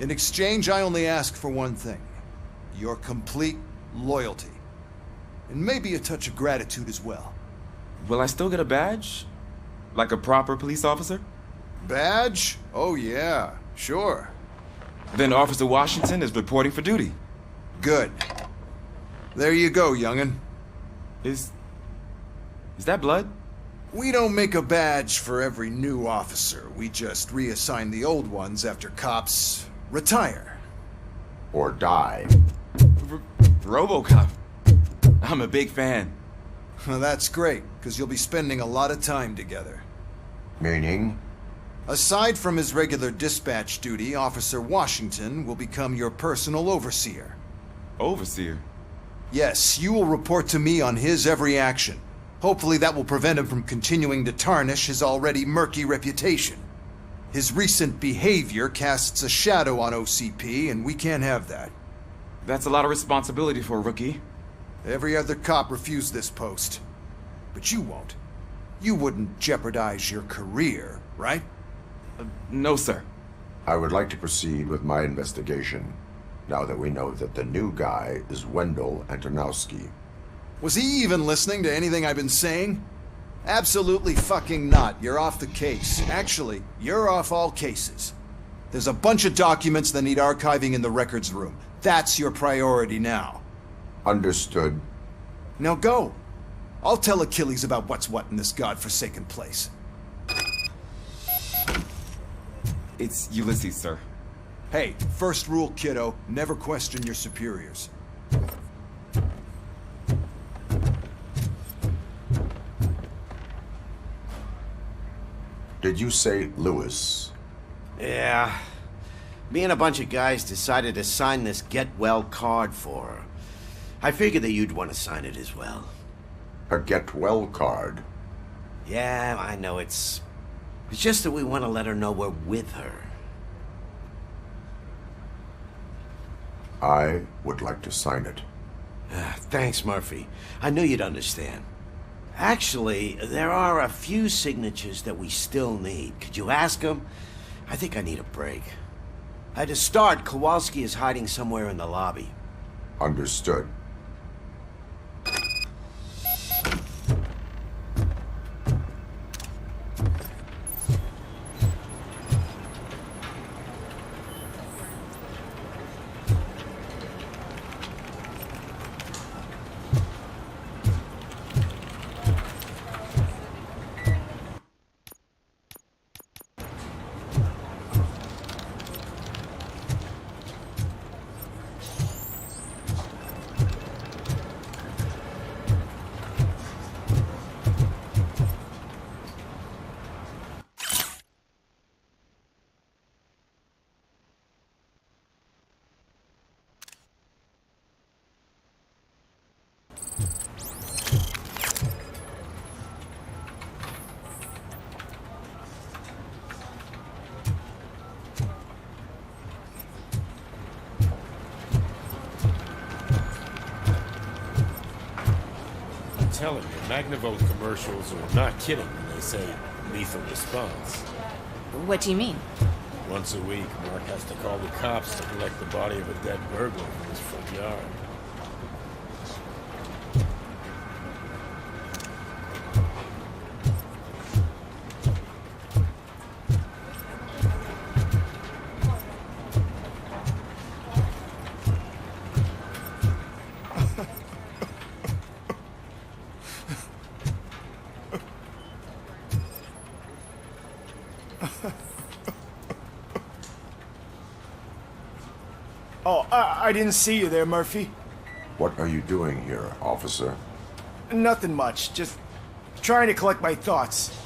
In exchange, I only ask for one thing. Your complete loyalty. And maybe a touch of gratitude as well. Will I still get a badge? Like a proper police officer? Badge? Oh yeah, sure. Then Officer Washington is reporting for duty. Good. There you go, young'un. Is that blood? We don't make a badge for every new officer. We just reassign the old ones after cops retire. Or die. Robocop. I'm a big fan. Well, that's great, because you'll be spending a lot of time together. Meaning? Aside from his regular dispatch duty, Officer Washington will become your personal overseer. Overseer? Yes, you will report to me on his every action. Hopefully that will prevent him from continuing to tarnish his already murky reputation. His recent behavior casts a shadow on OCP, and we can't have that. That's a lot of responsibility for a rookie. Every other cop refused this post. But you won't. You wouldn't jeopardize your career, right? No, sir. I would like to proceed with my investigation, now that we know that the new guy is Wendell Antonowski. Was he even listening to anything I've been saying? Absolutely fucking not. You're off the case. Actually, you're off all cases. There's a bunch of documents that need archiving in the records room. That's your priority now. Understood. Now go. I'll tell Achilles about what's what in this godforsaken place. It's Ulysses, sir. Hey, first rule, kiddo, never question your superiors. Did you say Lewis? Yeah. Me and a bunch of guys decided to sign this get well card for her. I figured that you'd want to sign it as well. A get well card? Yeah, I know it's just that we want to let her know we're with her. I would like to sign it. Thanks, Murphy. I knew you'd understand. Actually, there are a few signatures that we still need. Could you ask them? I think I need a break. To start, Kowalski is hiding somewhere in the lobby. Understood. Telling you, Magnavolt commercials are not kidding when they say lethal response. What do you mean? Once a week, Mark has to call the cops to collect the body of a dead burglar from his front yard. Oh, I didn't see you there, Murphy. What are you doing here, officer? Nothing much, just trying to collect my thoughts.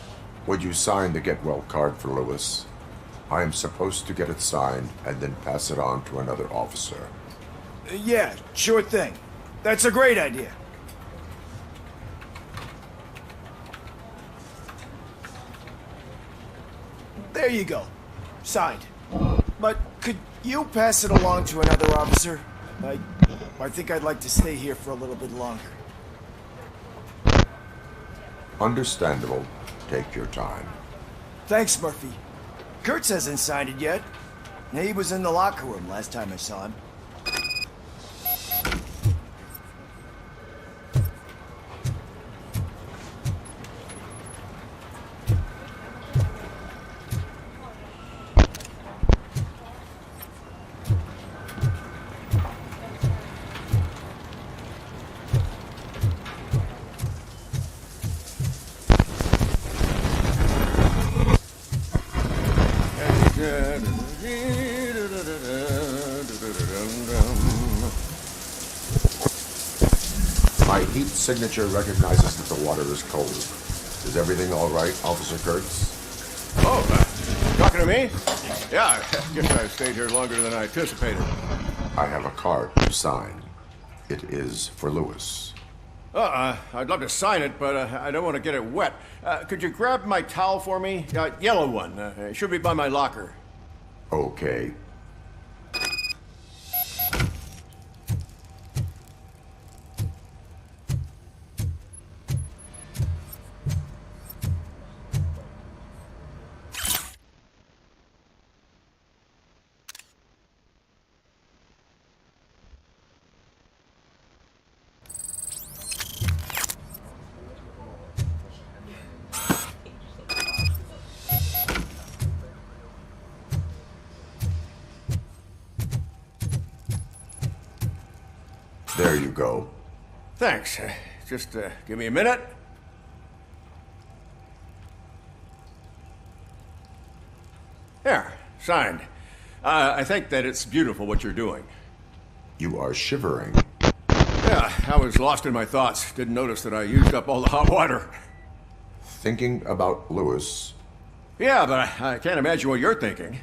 Would you sign the get well card for Lewis? I am supposed to get it signed and then pass it on to another officer. Yeah, sure thing. That's a great idea. There you go. Signed. But could you pass it along to another officer? I think I'd like to stay here for a little bit longer. Understandable. Take your time. Thanks, Murphy. Kurtz hasn't signed it yet. He was in the locker room last time I saw him. My heat signature recognizes that the water is cold. Is everything all right, Officer Kurtz? Oh, talking to me? Yeah, I guess I stayed here longer than I anticipated. I have a card to sign. It is for Lewis. I'd love to sign it, but I don't want to get it wet. Could you grab my towel for me? Yellow one. It should be by my locker. Okay. There you go. Thanks. Just give me a minute. There, signed. I think that it's beautiful what you're doing. You are shivering. Yeah, I was lost in my thoughts. Didn't notice that I used up all the hot water. Thinking about Lewis. Yeah, but I can't imagine what you're thinking.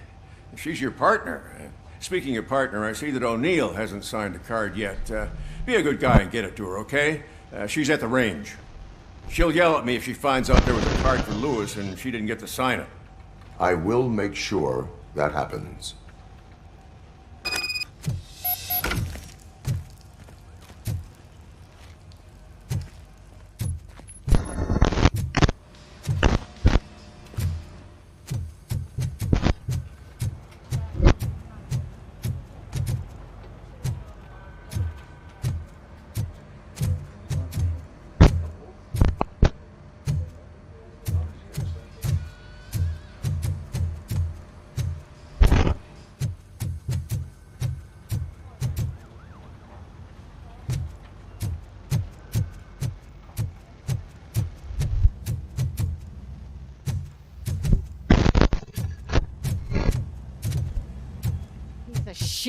She's your partner. Speaking of partner, I see that O'Neill hasn't signed the card yet. Be a good guy and get it to her, okay? She's at the range. She'll yell at me if she finds out there was a card for Lewis and she didn't get to sign it. I will make sure that happens.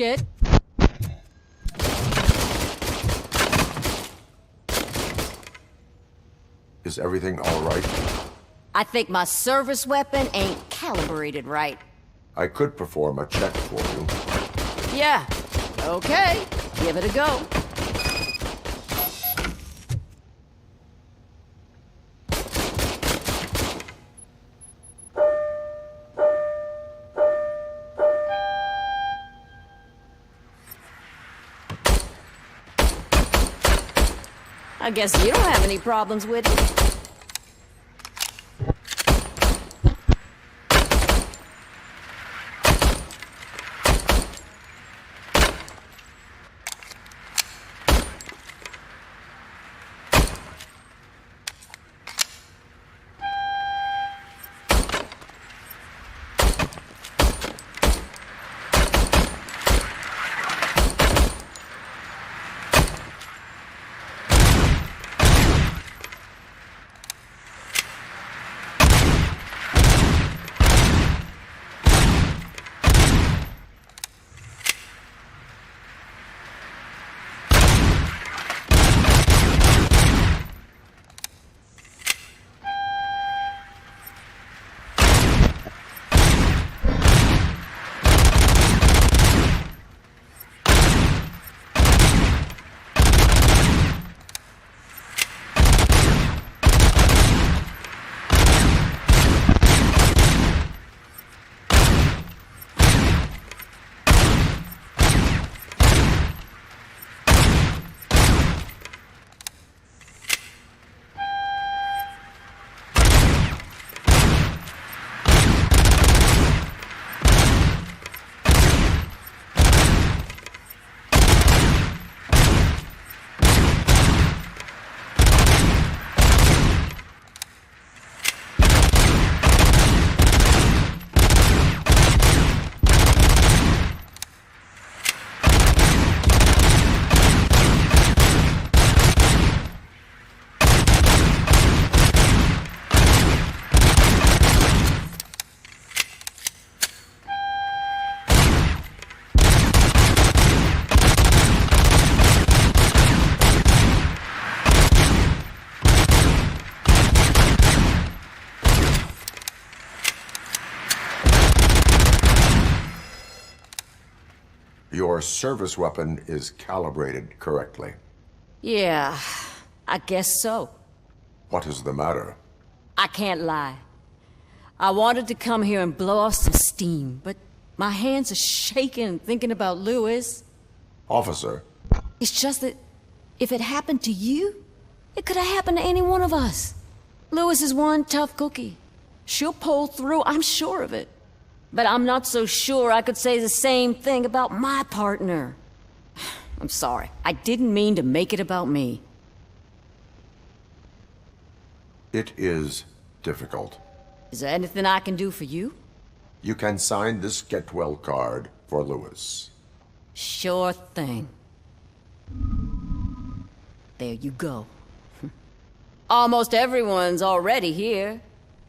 shit. Is everything all right? I think my service weapon ain't calibrated right. I could perform a check for you. Yeah, okay. Give it a go. I guess you don't have any problems with it. Your service weapon is calibrated correctly. Yeah, I guess so. What is the matter? I can't lie. I wanted to come here and blow off some steam, but my hands are shaking thinking about Lewis. Officer. It's just that if it happened to you, it could have happened to any one of us. Lewis is one tough cookie. She'll pull through, I'm sure of it. But I'm not so sure I could say the same thing about my partner. I'm sorry. I didn't mean to make it about me. It is difficult. Is there anything I can do for you? You can sign this get well card for Lewis. Sure thing. There you go. Almost everyone's already here.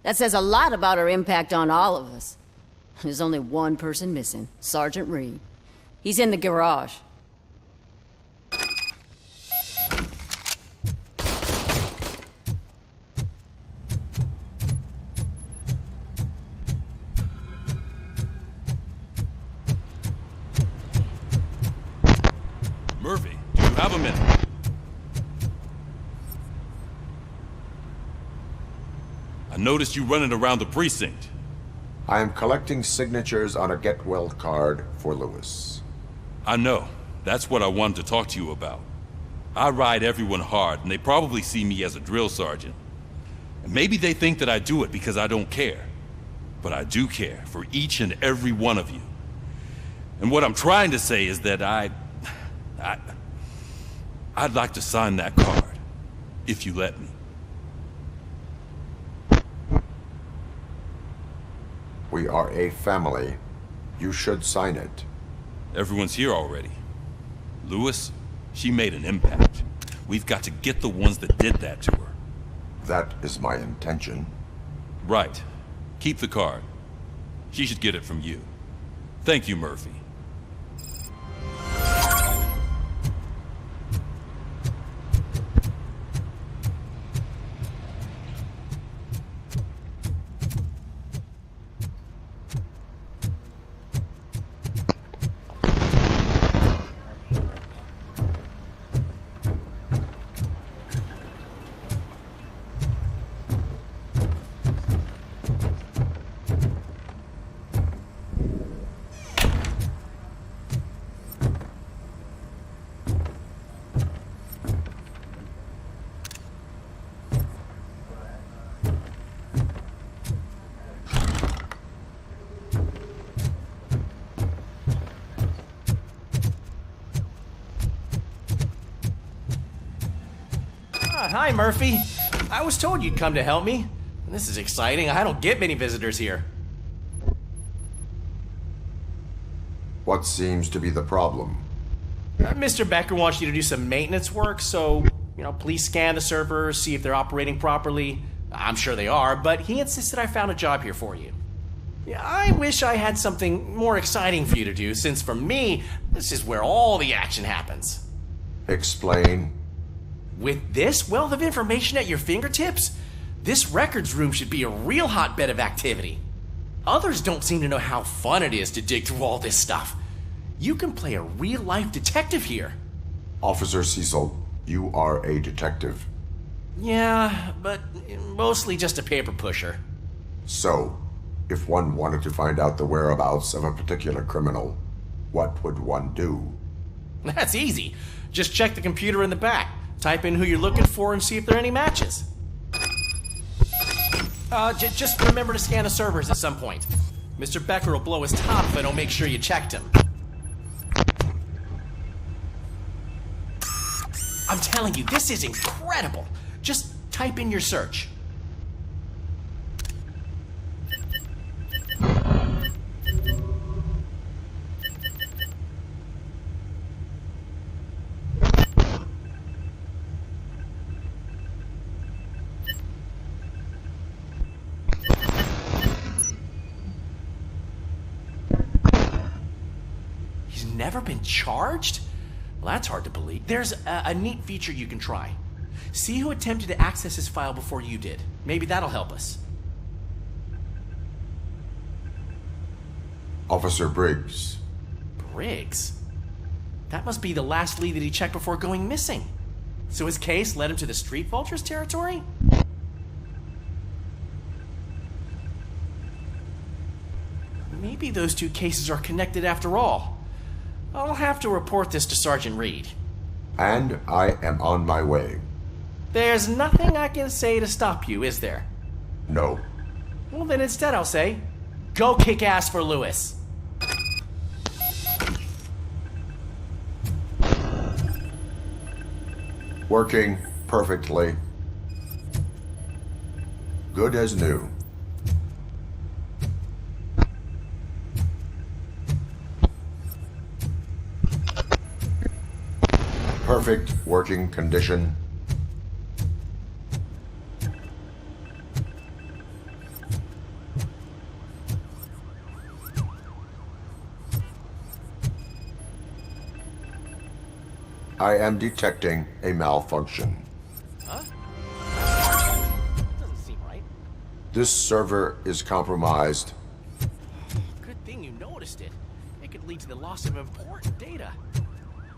That says a lot about her impact on all of us. There's only one person missing, Sergeant Reed. He's in the garage. Murphy, do you have a minute? I noticed you running around the precinct. I am collecting signatures on a get well card for Lewis. I know. That's what I wanted to talk to you about. I ride everyone hard, and they probably see me as a drill sergeant. And maybe they think that I do it because I don't care. But I do care for each and every one of you. And what I'm trying to say is that I'd like to sign that card, if you let me. We are a family. You should sign it. Everyone's here already. Lewis, she made an impact. We've got to get the ones that did that to her. That is my intention. Right. Keep the card. She should get it from you. Thank you, Murphy. Hi, Murphy. I was told you'd come to help me. This is exciting. I don't get many visitors here. What seems to be the problem? Mr. Becker wants you to do some maintenance work, so, please scan the servers, see if they're operating properly. I'm sure they are, but he insisted I found a job here for you. Yeah, I wish I had something more exciting for you to do, since for me, this is where all the action happens. Explain. With this wealth of information at your fingertips, this records room should be a real hotbed of activity. Others don't seem to know how fun it is to dig through all this stuff. You can play a real-life detective here. Officer Cecil, you are a detective. Yeah, but mostly just a paper pusher. So, if one wanted to find out the whereabouts of a particular criminal, what would one do? That's easy. Just check the computer in the back, type in who you're looking for, and see if there are any matches. Just remember to scan the servers at some point. Mr. Becker will blow his top if I don't make sure you checked him. I'm telling you, this is incredible. Just type in your search. He's never been charged? Well, that's hard to believe. There's a neat feature you can try. See who attempted to access his file before you did. Maybe that'll help us. Officer Briggs. Briggs? That must be the last lead that he checked before going missing. So his case led him to the Street Vultures territory? Maybe those two cases are connected after all. I'll have to report this to Sergeant Reed. And I am on my way. There's nothing I can say to stop you, is there? No. Well, then instead I'll say, go kick ass for Lewis. Working perfectly. Good as new. Perfect working condition. I am detecting a malfunction. Huh? Doesn't seem right. This server is compromised. Good thing you noticed it. It could lead to the loss of important data.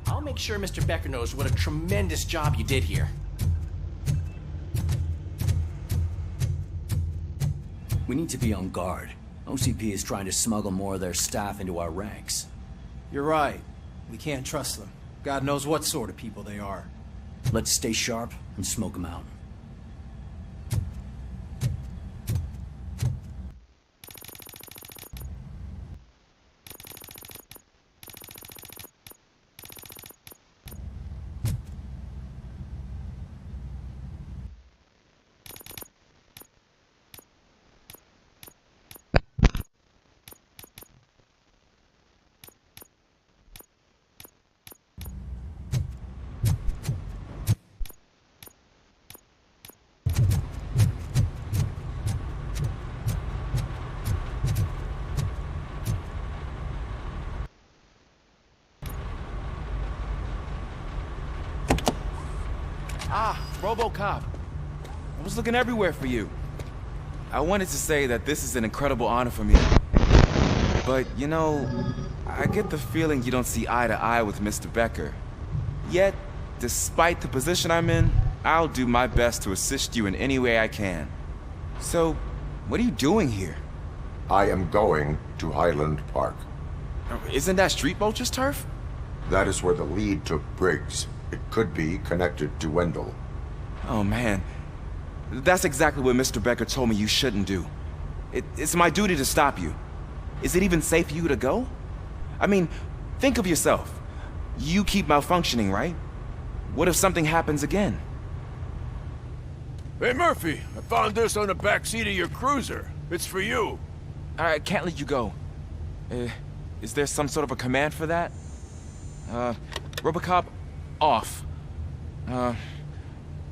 I'll make sure Mr. Becker knows what a tremendous job you did here. We need to be on guard. OCP is trying to smuggle more of their staff into our ranks. You're right. We can't trust them. God knows what sort of people they are. Let's stay sharp and smoke them out. Ah, Robocop. I was looking everywhere for you. I wanted to say that this is an incredible honor for me. But, I get the feeling you don't see eye to eye with Mr. Becker. Yet, despite the position I'm in, I'll do my best to assist you in any way I can. So, what are you doing here? I am going to Highland Park. Isn't that Street Vulture's turf? That is where the lead took Briggs. It could be connected to Wendell. Oh, man. That's exactly what Mr. Becker told me you shouldn't do. It's my duty to stop you. Is it even safe for you to go? I mean, think of yourself. You keep malfunctioning, right? What if something happens again? Hey, Murphy, I found this on the back seat of your cruiser. It's for you. I can't let you go. Is there some sort of a command for that? Robocop, off.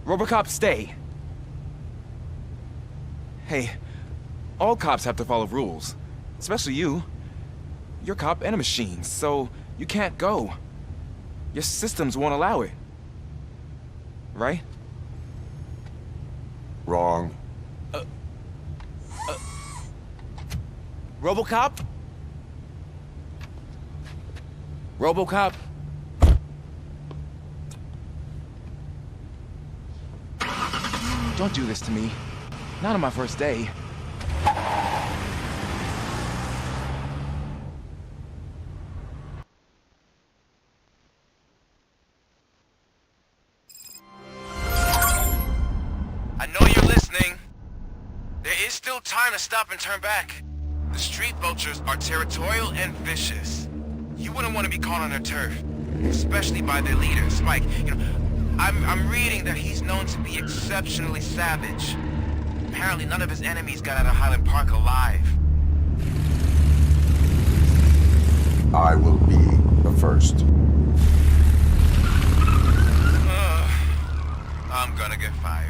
Robocop, stay. Hey, all cops have to follow rules. Especially you. You're a cop and a machine, so you can't go. Your systems won't allow it. Right? Wrong. Robocop? Robocop? Don't do this to me. Not on my first day. I know you're listening. There is still time to stop and turn back. The street vultures are territorial and vicious. You wouldn't want to be caught on their turf, especially by their leader, Spike. You know, I'm reading that he's known to be exceptionally savage. Apparently none of his enemies got out of Highland Park alive. I will be the first. I'm gonna get fired.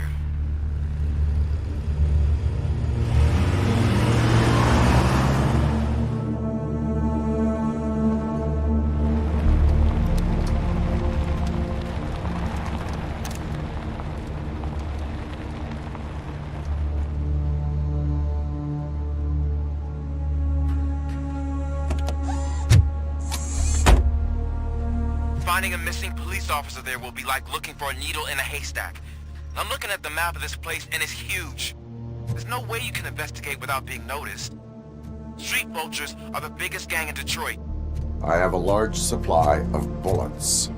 Finding a missing police officer there will be like looking for a needle in a haystack. I'm looking at the map of this place and it's huge. There's no way you can investigate without being noticed. Street vultures are the biggest gang in Detroit. I have a large supply of bullets.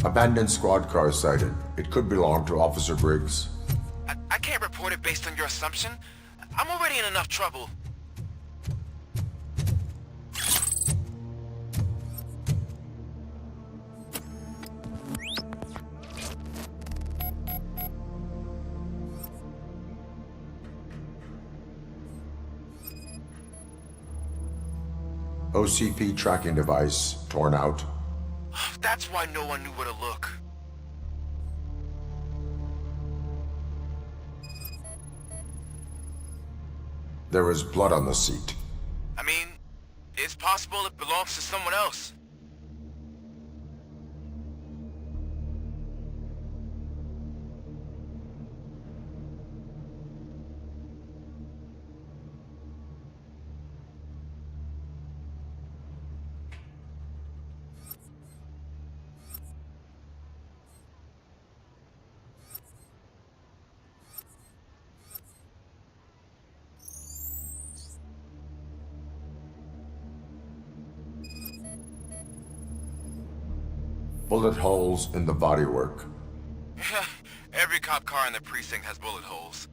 Abandoned squad car sighted. It could belong to Officer Briggs. I can't report it based on your assumption. I'm already in enough trouble. OCP tracking device torn out. That's why no one knew where to look. There was blood on the seat. I mean, it's possible it belongs to someone else. Bullet holes in the bodywork. Every cop car in the precinct has bullet holes.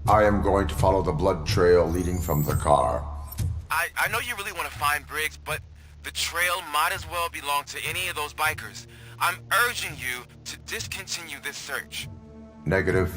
I am going to follow the blood trail leading from the car. I know you really want to find Briggs, but the trail might as well belong to any of those bikers. I'm urging you to discontinue this search. Negative.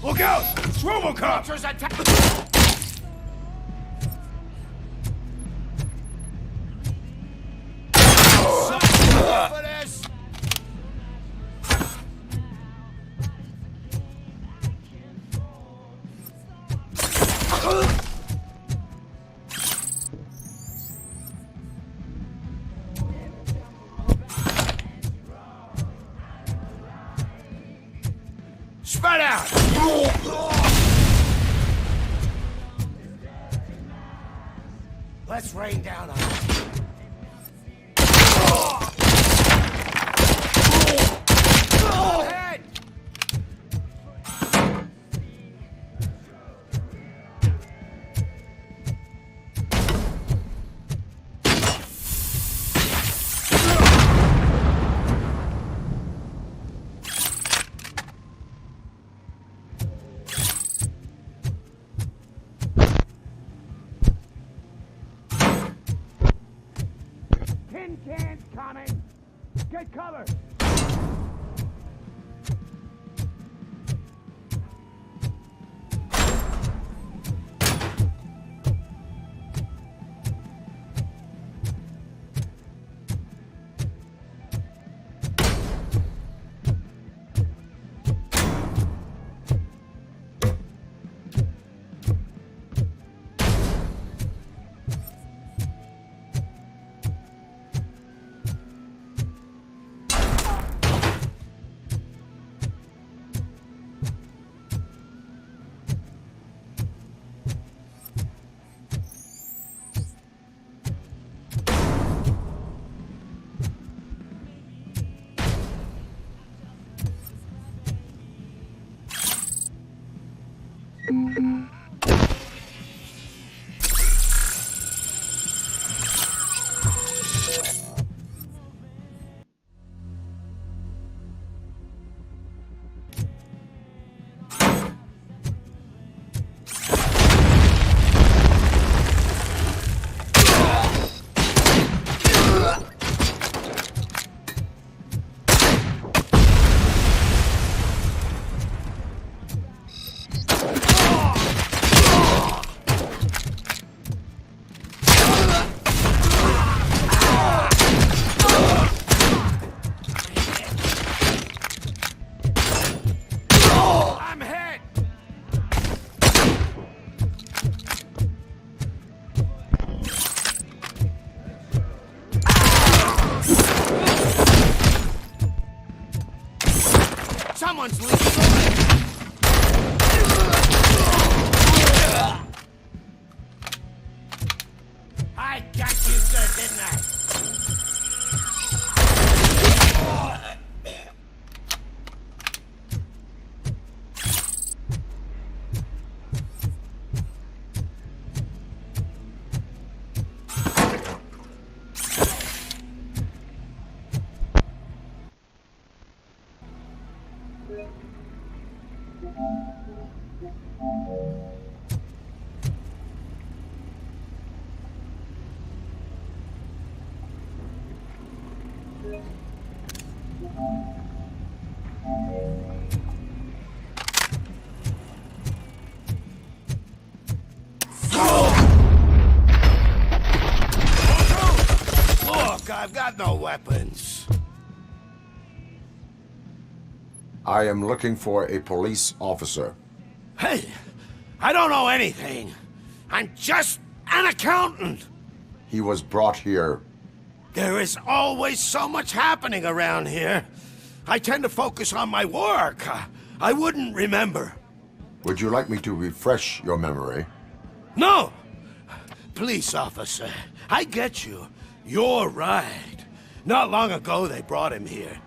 Look out! It's Robocop! For this! Spread out! Let's rain down on them. Go ahead! Tin cans coming! Get cover! Someone's leaving. I got you good, didn't I? Look, I've got no weapons. I am looking for a police officer. Hey, I don't know anything. I'm just an accountant. He was brought here. There is always so much happening around here. I tend to focus on my work. I wouldn't remember. Would you like me to refresh your memory? No! Police officer, I get you. You're right. Not long ago they brought him here.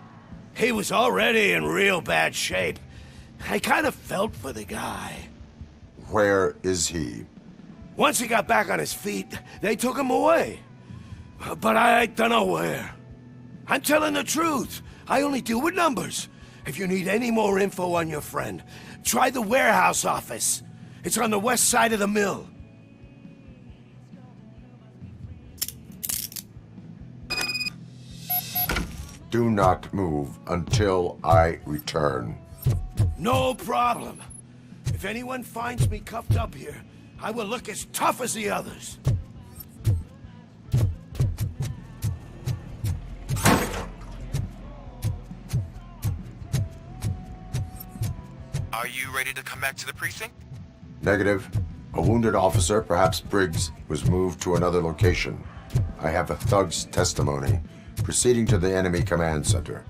He was already in real bad shape. I kind of felt for the guy. Where is he? Once he got back on his feet, they took him away. But I don't know where. I'm telling the truth. I only deal with numbers. If you need any more info on your friend, try the warehouse office. It's on the west side of the mill. Do not move until I return. No problem. If anyone finds me cuffed up here, I will look as tough as the others. Are you ready to come back to the precinct? Negative. A wounded officer, perhaps Briggs, was moved to another location. I have a thug's testimony, proceeding to the enemy command center.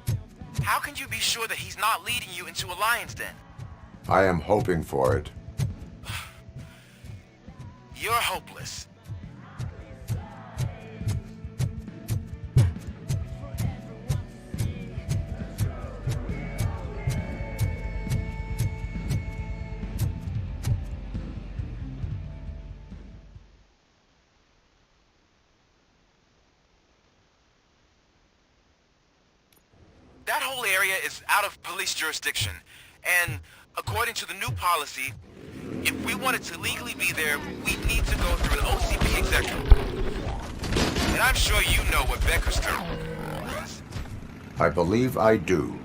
How can you be sure that he's not leading you into a lion's den? I am hoping for it. You're hopeless. That whole area is out of police jurisdiction, and according to the new policy, if we wanted to legally be there, we'd need to go through an OCP executive. And I'm sure you know what Becker's is. I believe I do.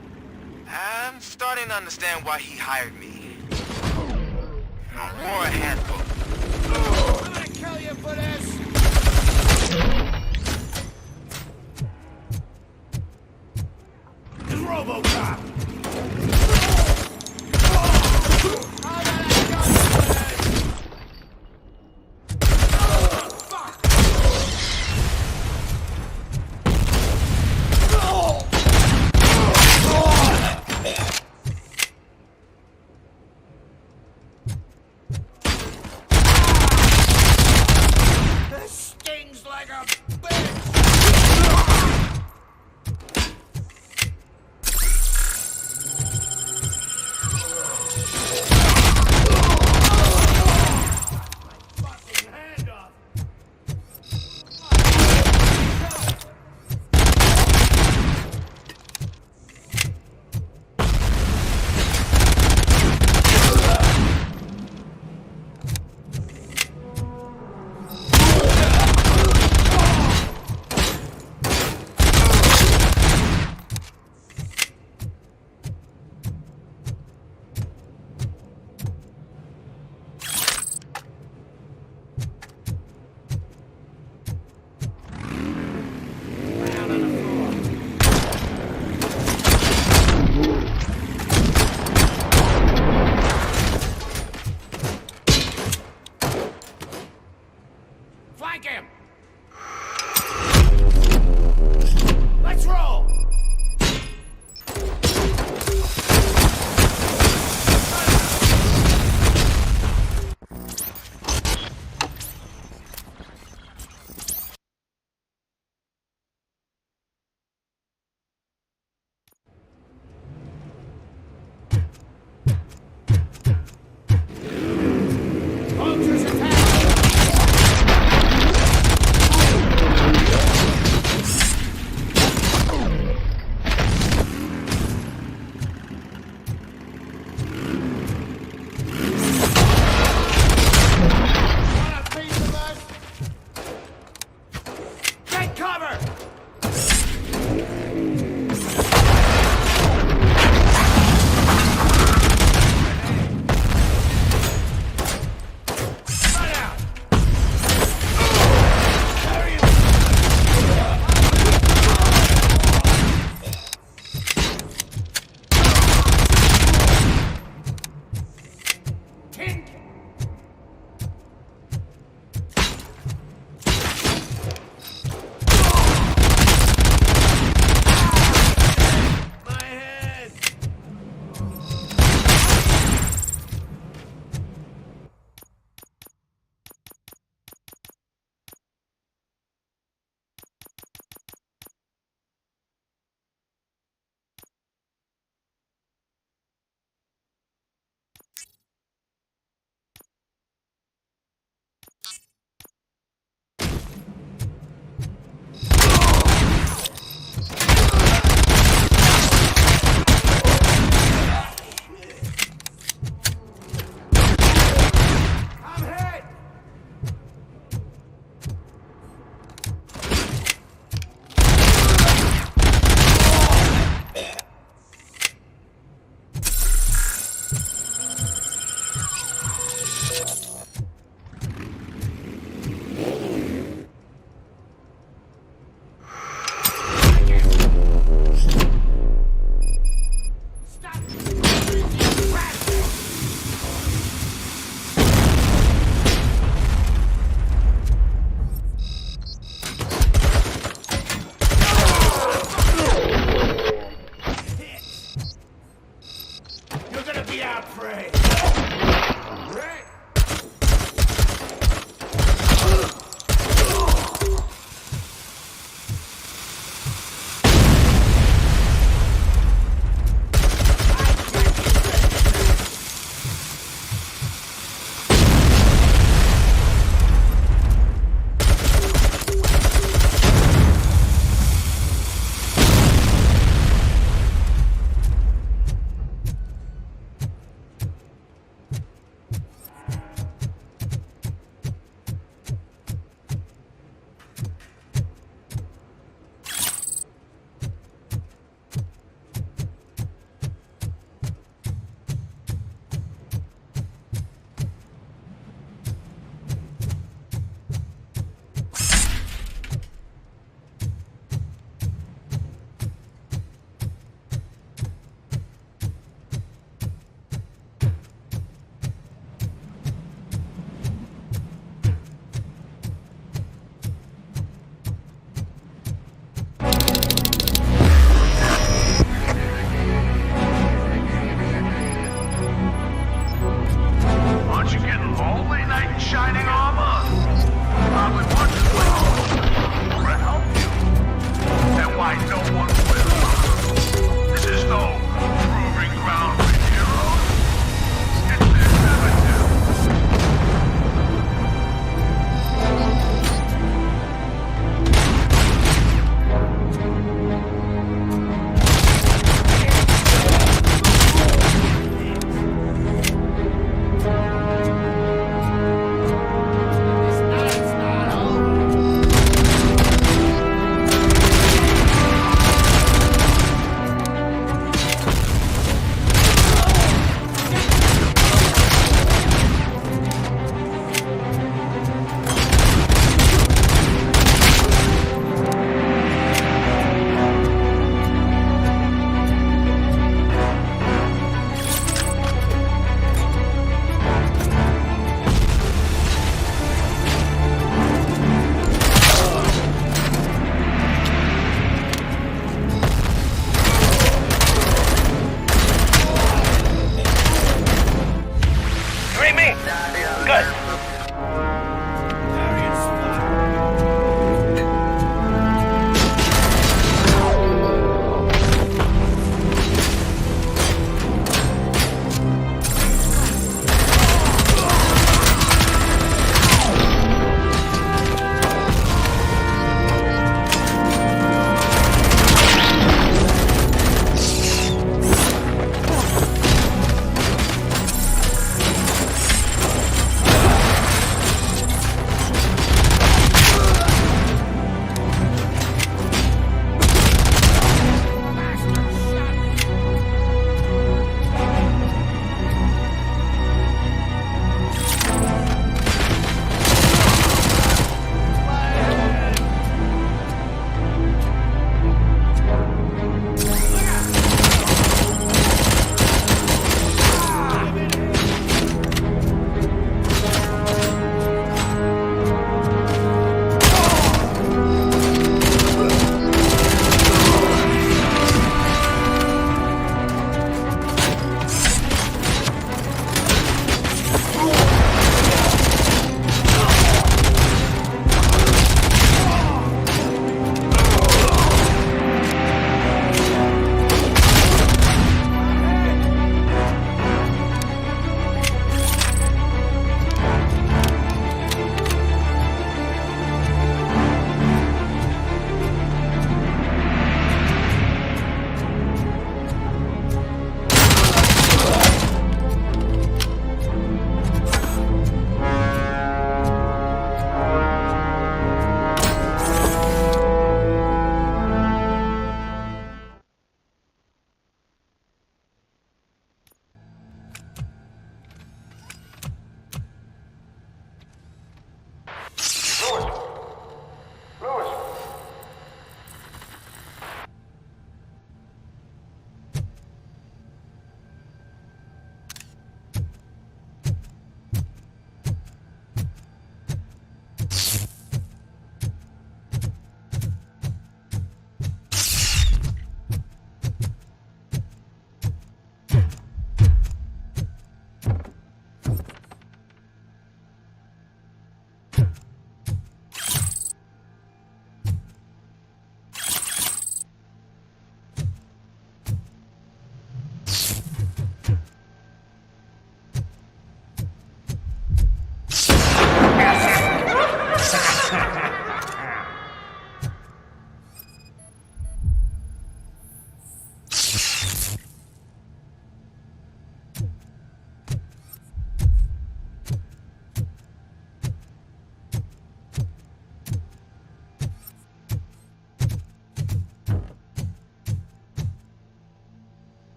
I'm starting to understand why he hired me. More a handbook. I'm gonna kill you for this! It's Robocop! This stings like a bitch! me out, Prey!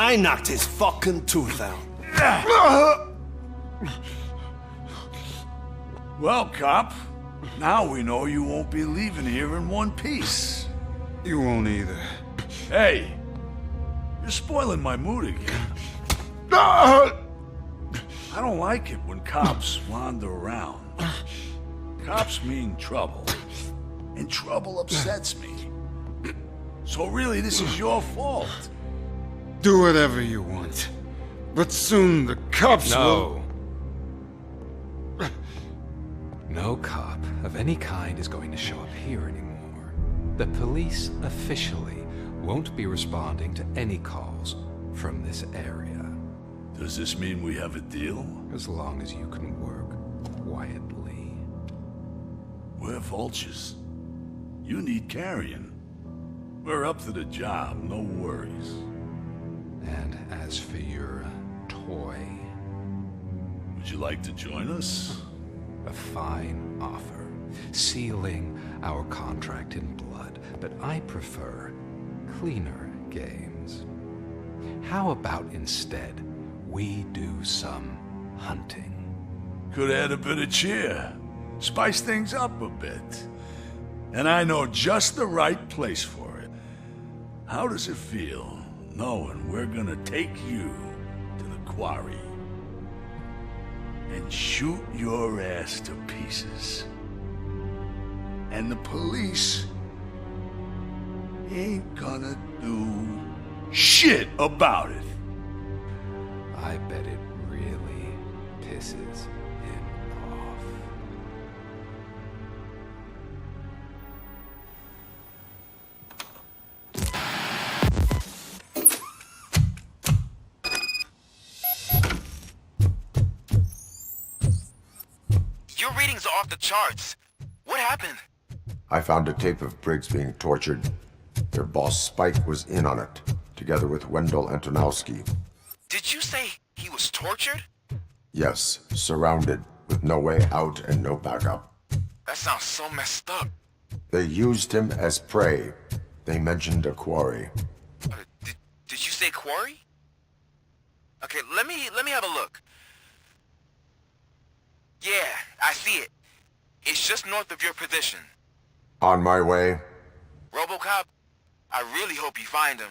I knocked his fucking tooth out. Well, cop, now we know you won't be leaving here in one piece. You won't either. Hey, you're spoiling my mood again. I don't like it when cops wander around. Cops mean trouble, and trouble upsets me. So really, this is your fault. Do whatever you want. But soon the cops will... No cop of any kind is going to show up here anymore. The police officially won't be responding to any calls from this area. Does this mean we have a deal? As long as you can work quietly. We're vultures. You need carrion. We're up to the job, no worries. And as for your toy... Would you like to join us? A fine offer, sealing our contract in blood, but I prefer cleaner games. How about instead we do some hunting? Could add a bit of cheer, spice things up a bit. And I know just the right place for it. How does it feel knowing we're gonna take you to the quarry and shoot your ass to pieces? And the police ain't gonna do shit about it. I bet it really pisses him off. Your readings are off the charts. What happened? I found a tape of Briggs being tortured. Their boss Spike was in on it, together with Wendell Antonowski. Did you say he was tortured? Yes, surrounded, with no way out and no backup. That sounds so messed up. They used him as prey. They mentioned a quarry. Did you say quarry? Okay, let me have a look. Yeah, I see it. It's just north of your position. On my way. Robocop, I really hope you find him.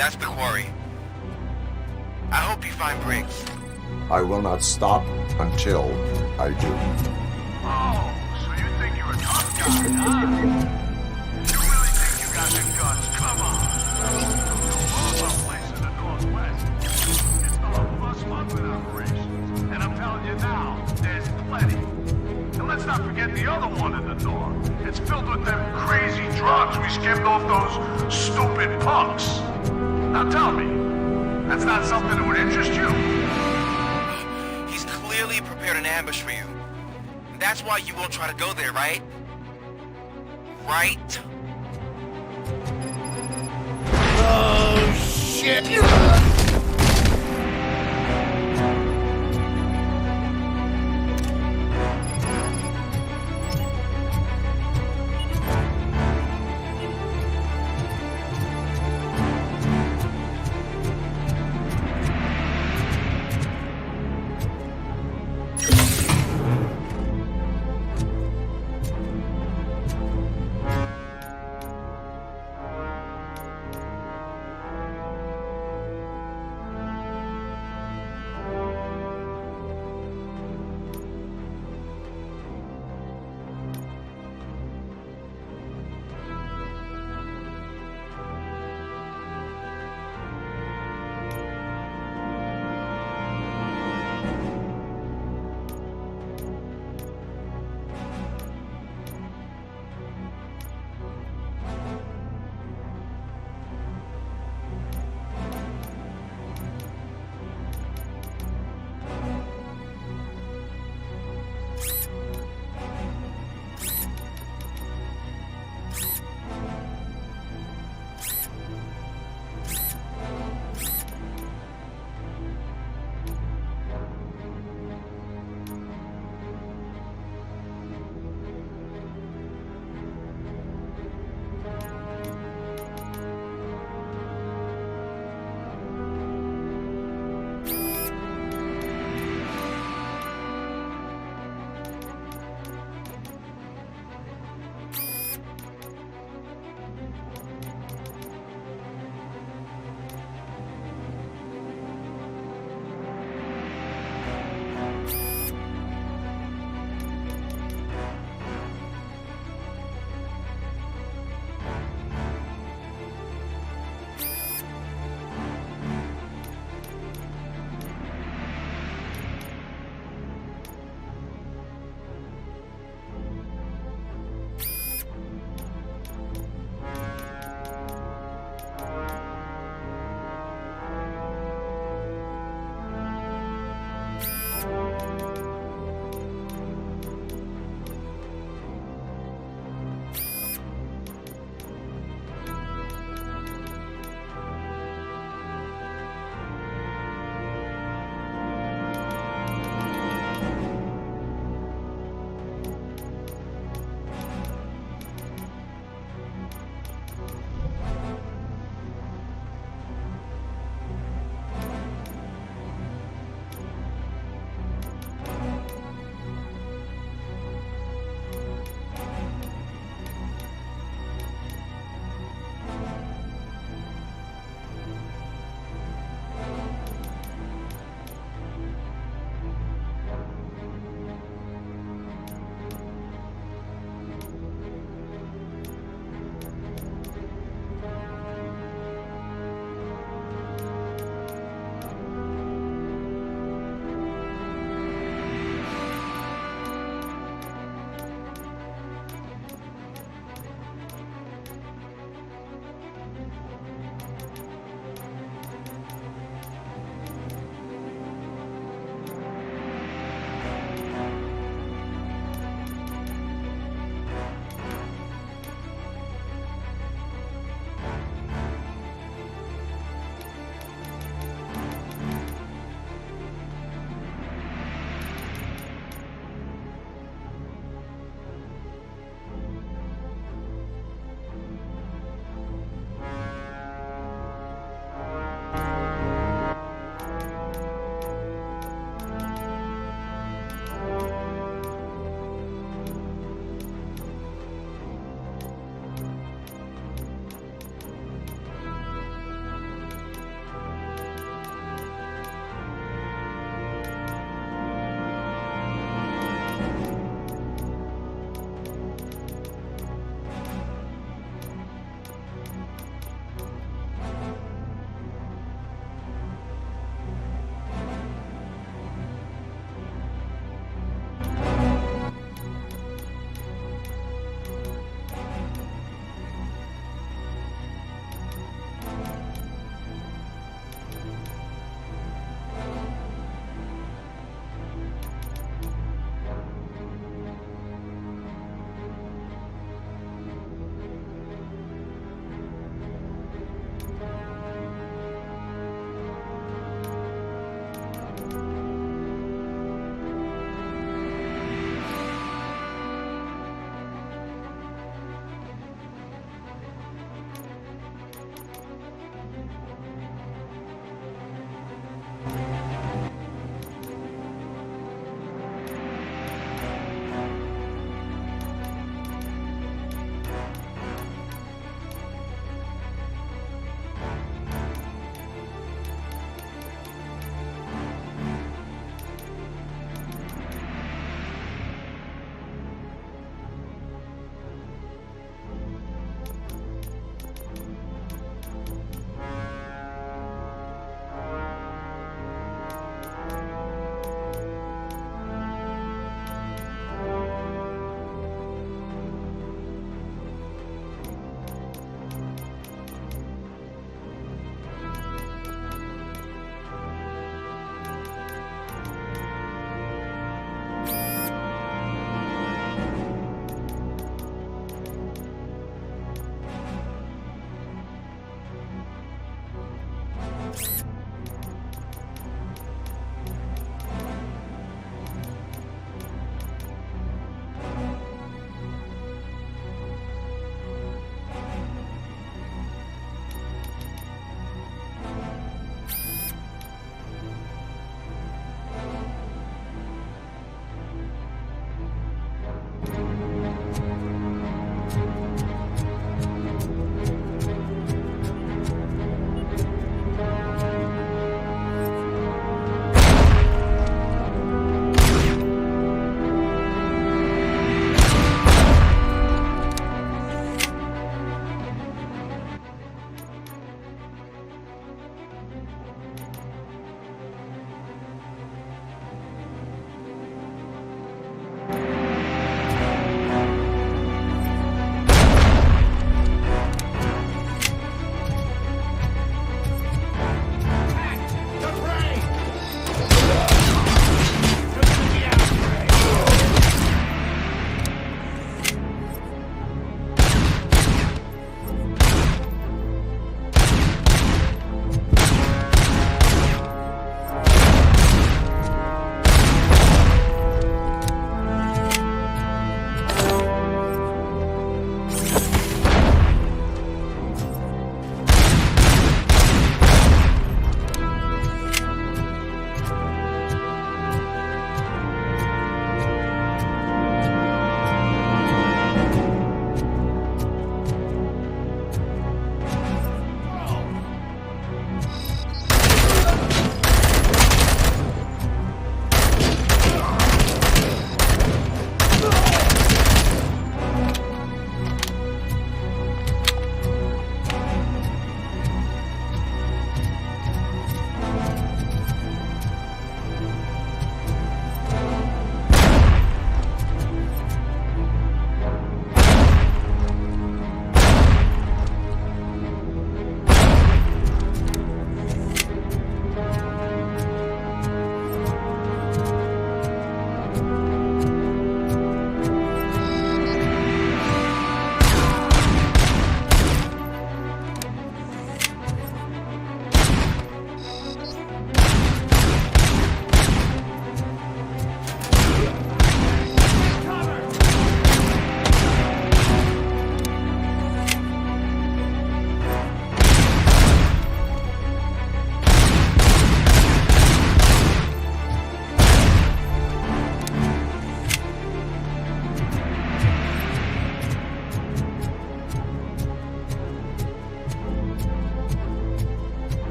That's the quarry. I hope you find Briggs. I will not stop until I do. Oh, so you think you're a tough guy, huh? You really think you got the guns? Come on. There's a place in the Northwest. It's the home of smuggling operations. And I'm telling you now, there's plenty. And let's not forget the other one in the north. It's filled with them crazy drugs we skimmed off those stupid punks. Now tell me, that's not something that would interest you? He's clearly prepared an ambush for you. That's why you won't try to go there, right? Right? Oh, shit!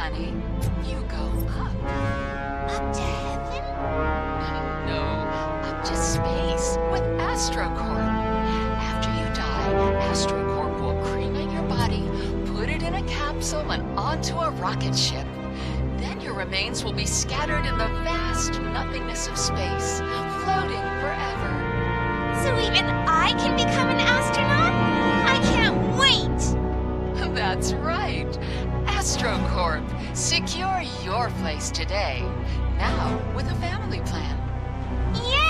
honey. You go up. Up to heaven? No, up to space with AstroCorp. After you die, AstroCorp will cremate your body, put it in a capsule and onto a rocket ship. Then your remains will be scattered in the vast nothingness of space, floating forever. So even I can become an astronaut? I can't wait! That's right. AstroCorp. Secure your place today. Now with a family plan. Yay!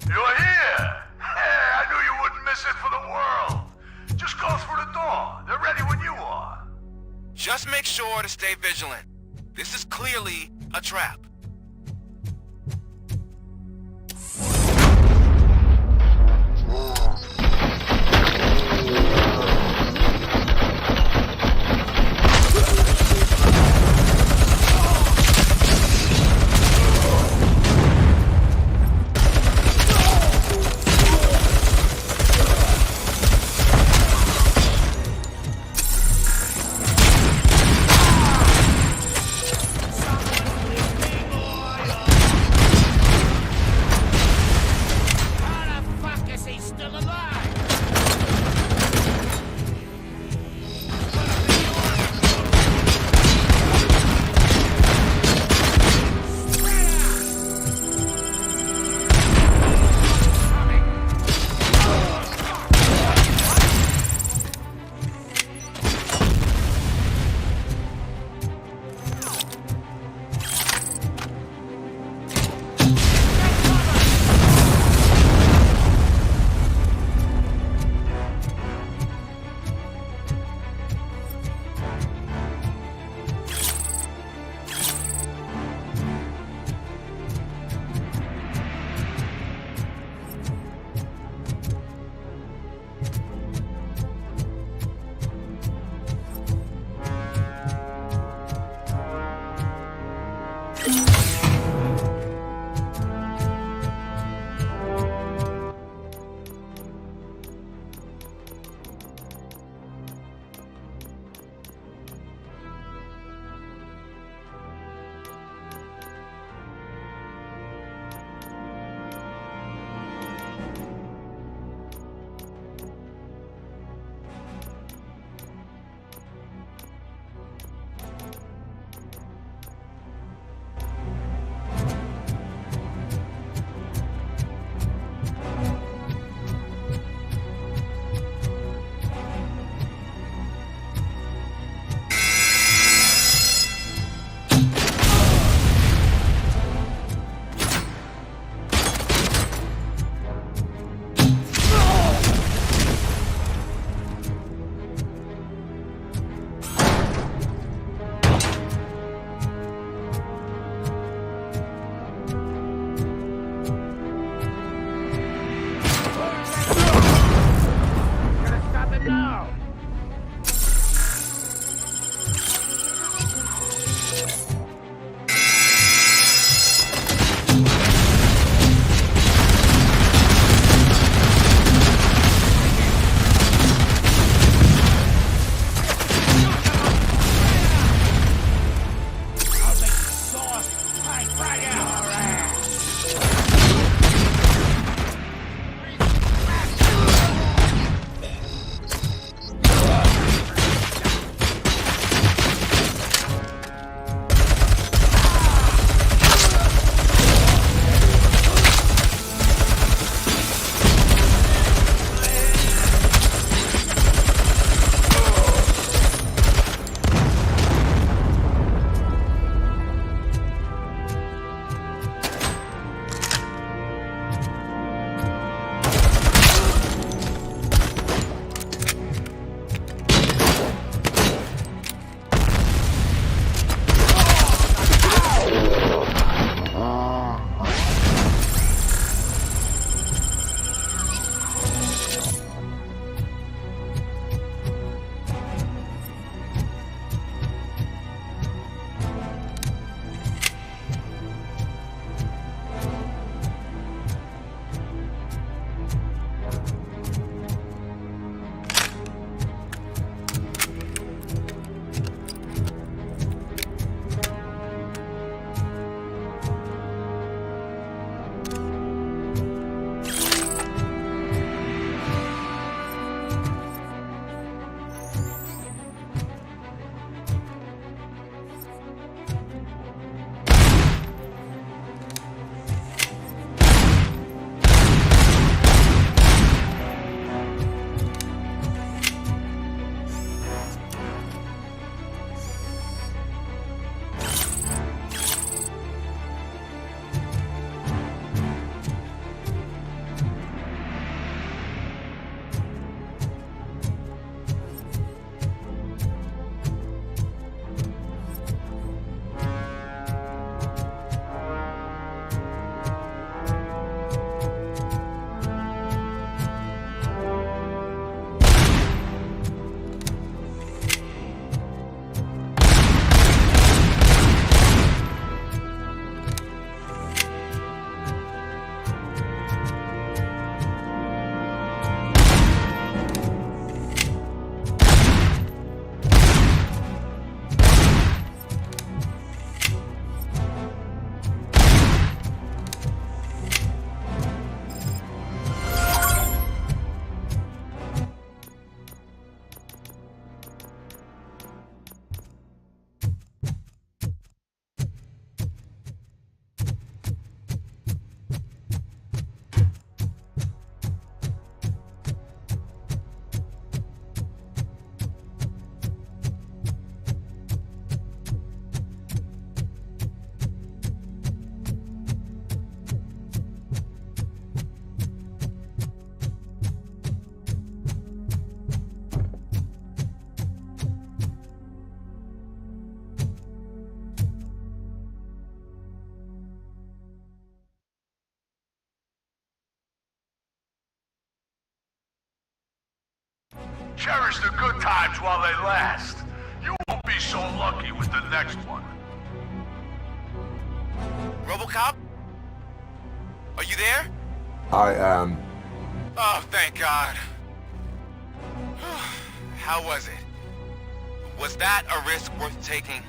You're here! Hey, I knew you wouldn't miss it for the world. Just go through the door. They're ready when you are. Just make sure to stay vigilant. This is clearly a trap. Cherish the good times while they last. You won't be so lucky with the next one. Robocop? Are you there? I am. Oh, thank God. How was it? Was that a risk worth taking?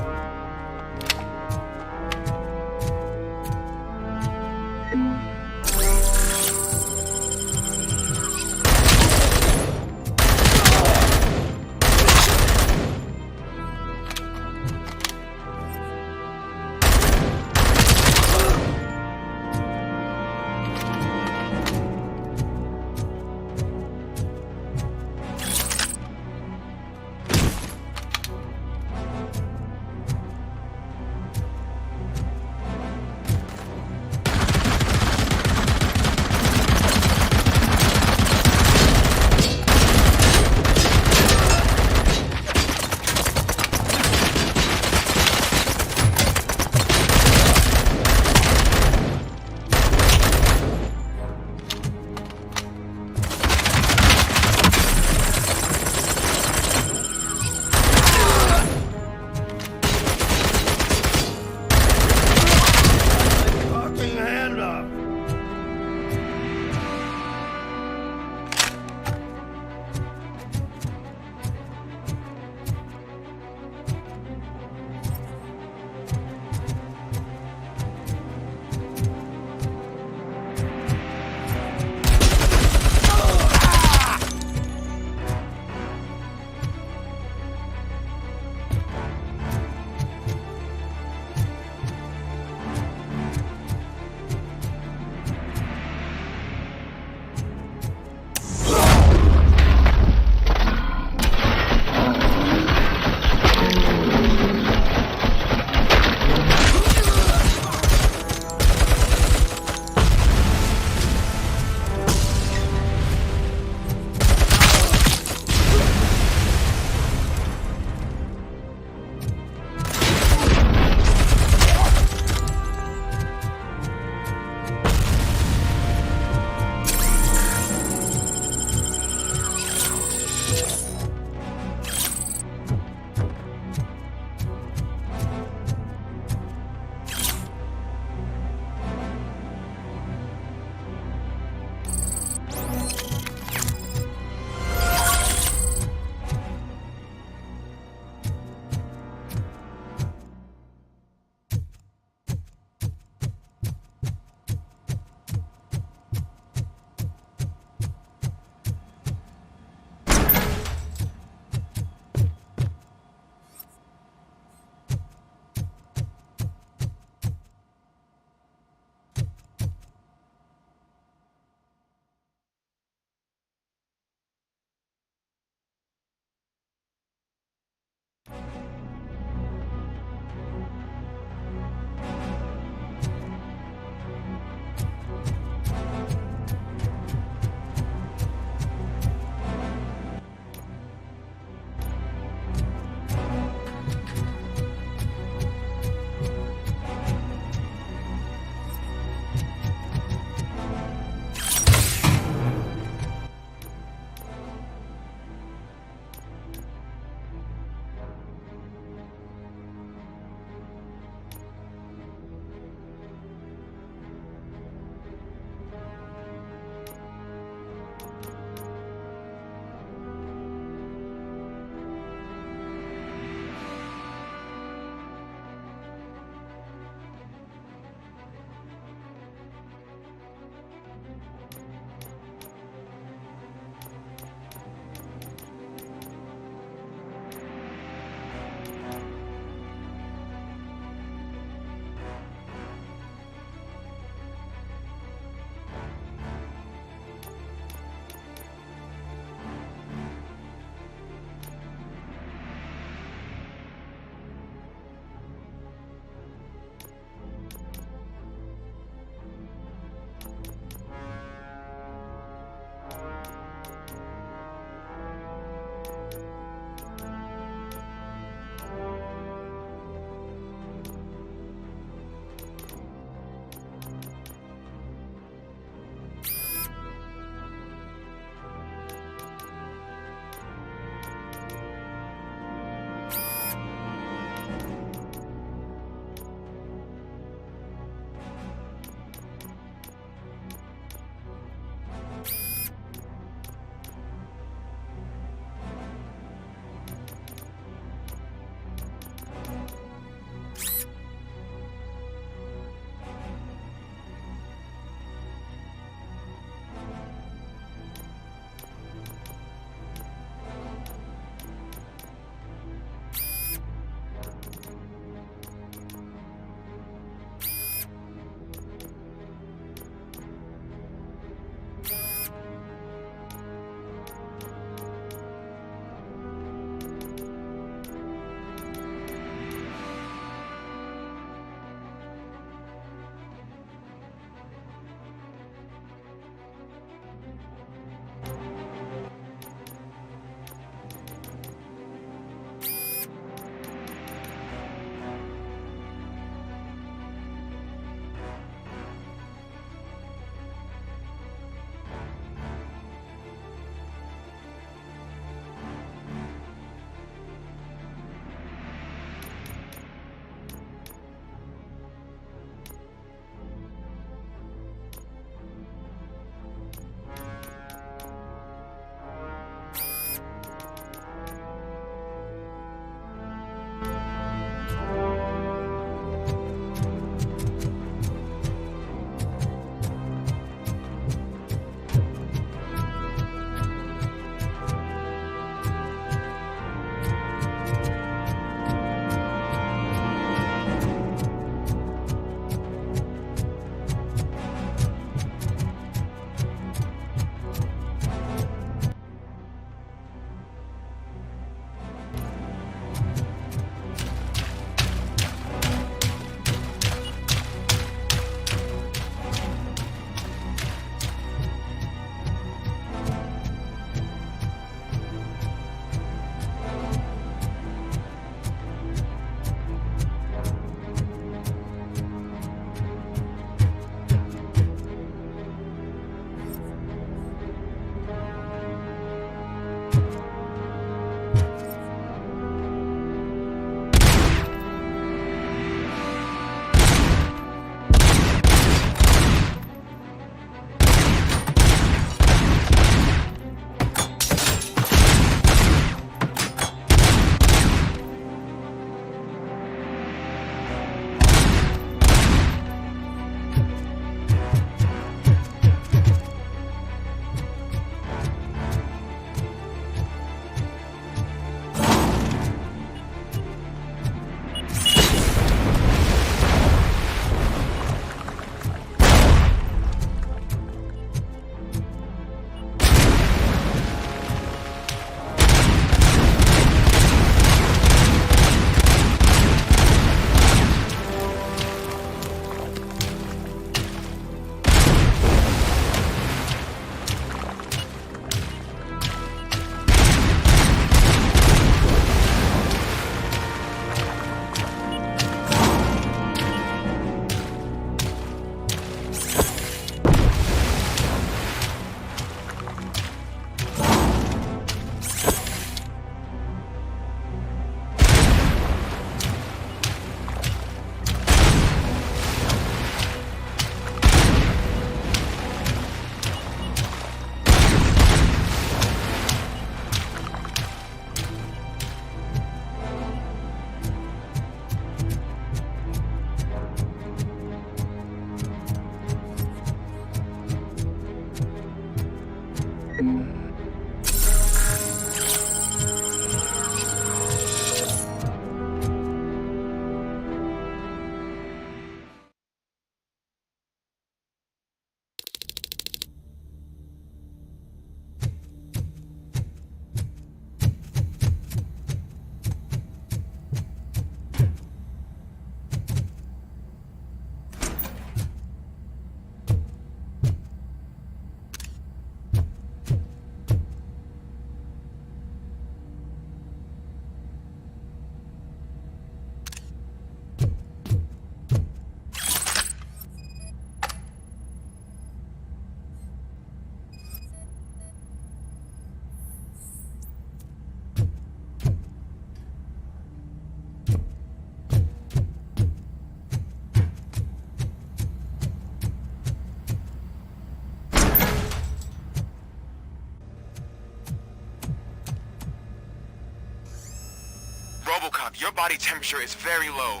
Robocop, your body temperature is very low.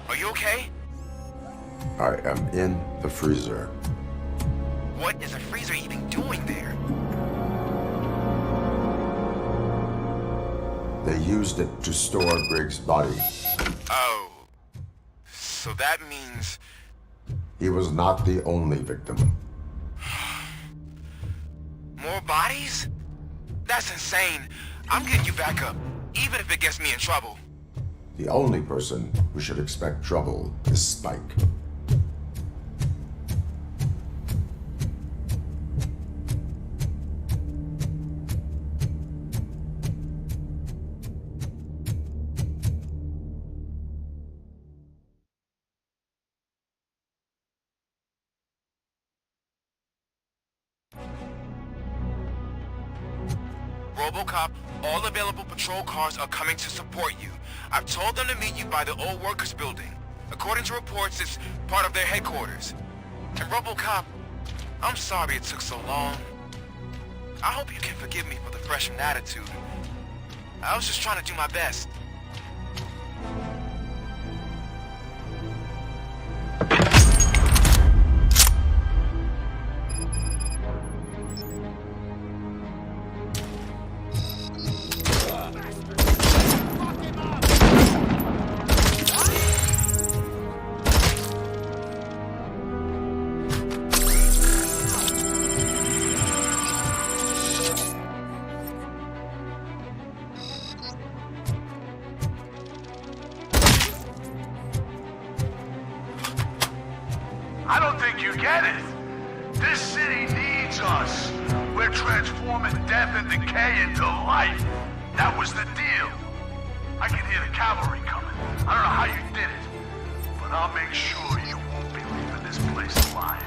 Are you okay? I am in the freezer. What is a freezer even doing there? They used it to store Briggs' body. Oh. So that means... He was not the only victim. More bodies? That's insane. I'm getting you back up, even if it gets me in trouble. The only person who should expect trouble is Spike. Robocop, all available patrol cars are coming to support you. I've told them to meet you by the old workers building. According to reports, it's part of their headquarters. And Robocop, I'm sorry it took so long. I hope you can forgive me for the freshman attitude. I was just trying to do my best. I don't think you get it. This city needs us. We're transforming death and decay into life. That was the deal. I can hear the cavalry coming. I don't know how you did it, but I'll make sure you won't be leaving this place alive.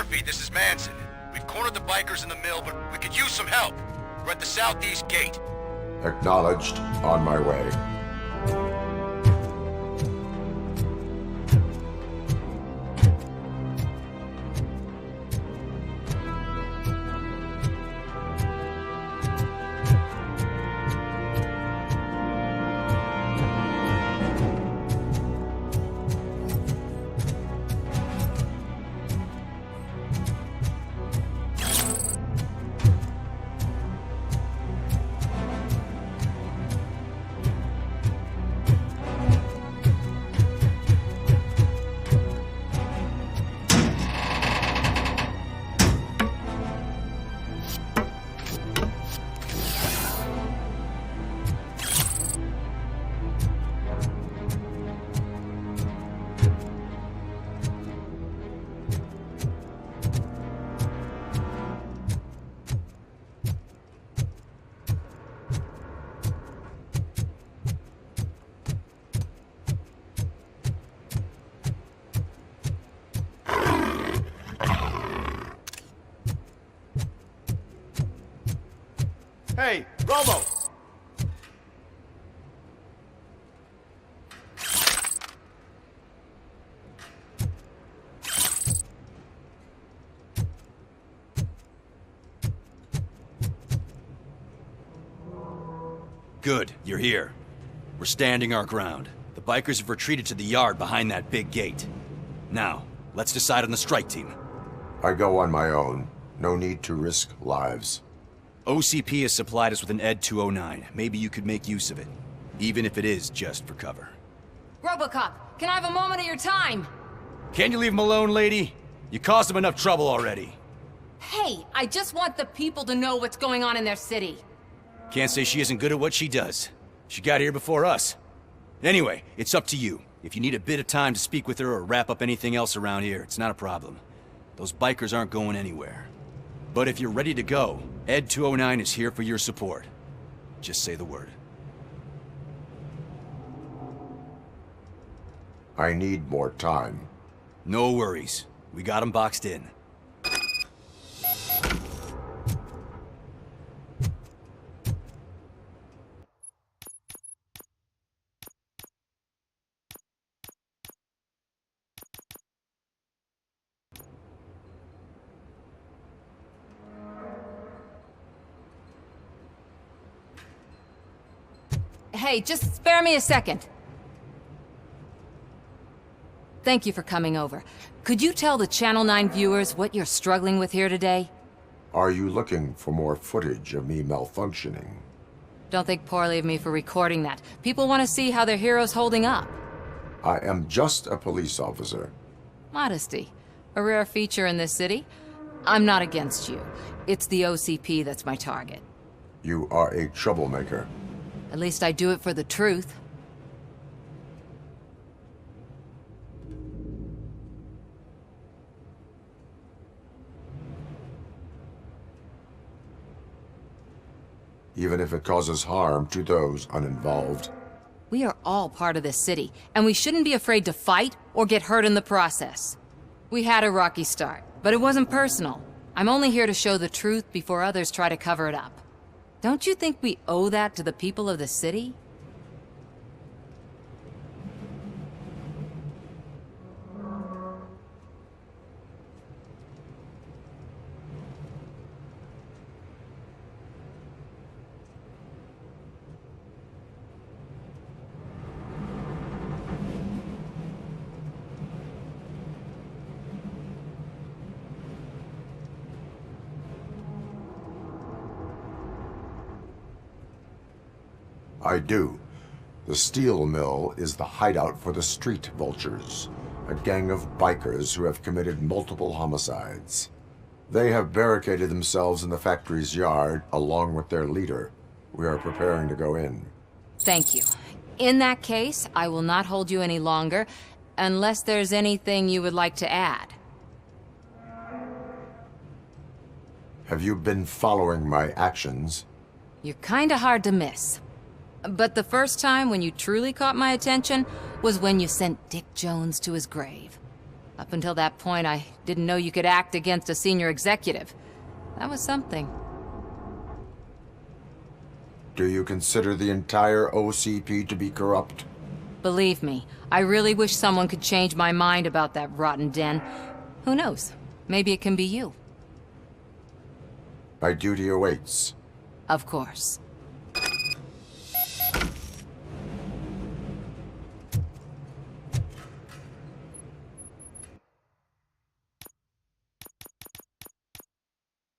Murphy, this is Manson. We've cornered the bikers in the mill, but we could use some help. We're at the southeast gate. Acknowledged. On my way. Hey, Robo! Good, you're here. We're standing our ground. The bikers have retreated to the yard behind that big gate. Now, let's decide on the strike team. I go on my own. No need to risk lives. OCP has supplied us with an ED 209. Maybe you could make use of it, even if it is just for cover. Robocop, can I have a moment of your time? Can you leave him alone, lady? You caused him enough trouble already. Hey, I just want the people to know what's going on in their city. Can't say she isn't good at what she does. She got here before us. Anyway, it's up to you. If you need a bit of time to speak with her or wrap up anything else around here, it's not a problem. Those bikers aren't going anywhere. But if you're ready to go, ED 209 is here for your support. Just say the word. I need more time. No worries. We got him boxed in. Hey, just spare me a second. Thank you for coming over. Could you tell the Channel 9 viewers what you're struggling with here today? Are you looking for more footage of me malfunctioning? Don't think poorly of me for recording that. People want to see how their hero's holding up. I am just a police officer. Modesty. A rare feature in this city. I'm not against you. It's the OCP that's my target. You are a troublemaker. At least I do it for the truth. Even if it causes harm to those uninvolved. We are all part of this city, and we shouldn't be afraid to fight or get hurt in the process. We had a rocky start, but it wasn't personal. I'm only here to show the truth before others try to cover it up. Don't you think we owe that to the people of the city? I do. The steel mill is the hideout for the street vultures, a gang of bikers who have committed multiple homicides. They have barricaded themselves in the factory's yard along with their leader. We are preparing to go in. Thank you. In that case, I will not hold you any longer, unless there's anything you would like to add. Have you been following my actions? You're kinda hard to miss. But the first time when you truly caught my attention was when you sent Dick Jones to his grave. Up until that point, I didn't know you could act against a senior executive. That was something. Do you consider the entire OCP to be corrupt? Believe me, I really wish someone could change my mind about that rotten den. Who knows? Maybe it can be you. My duty awaits. Of course.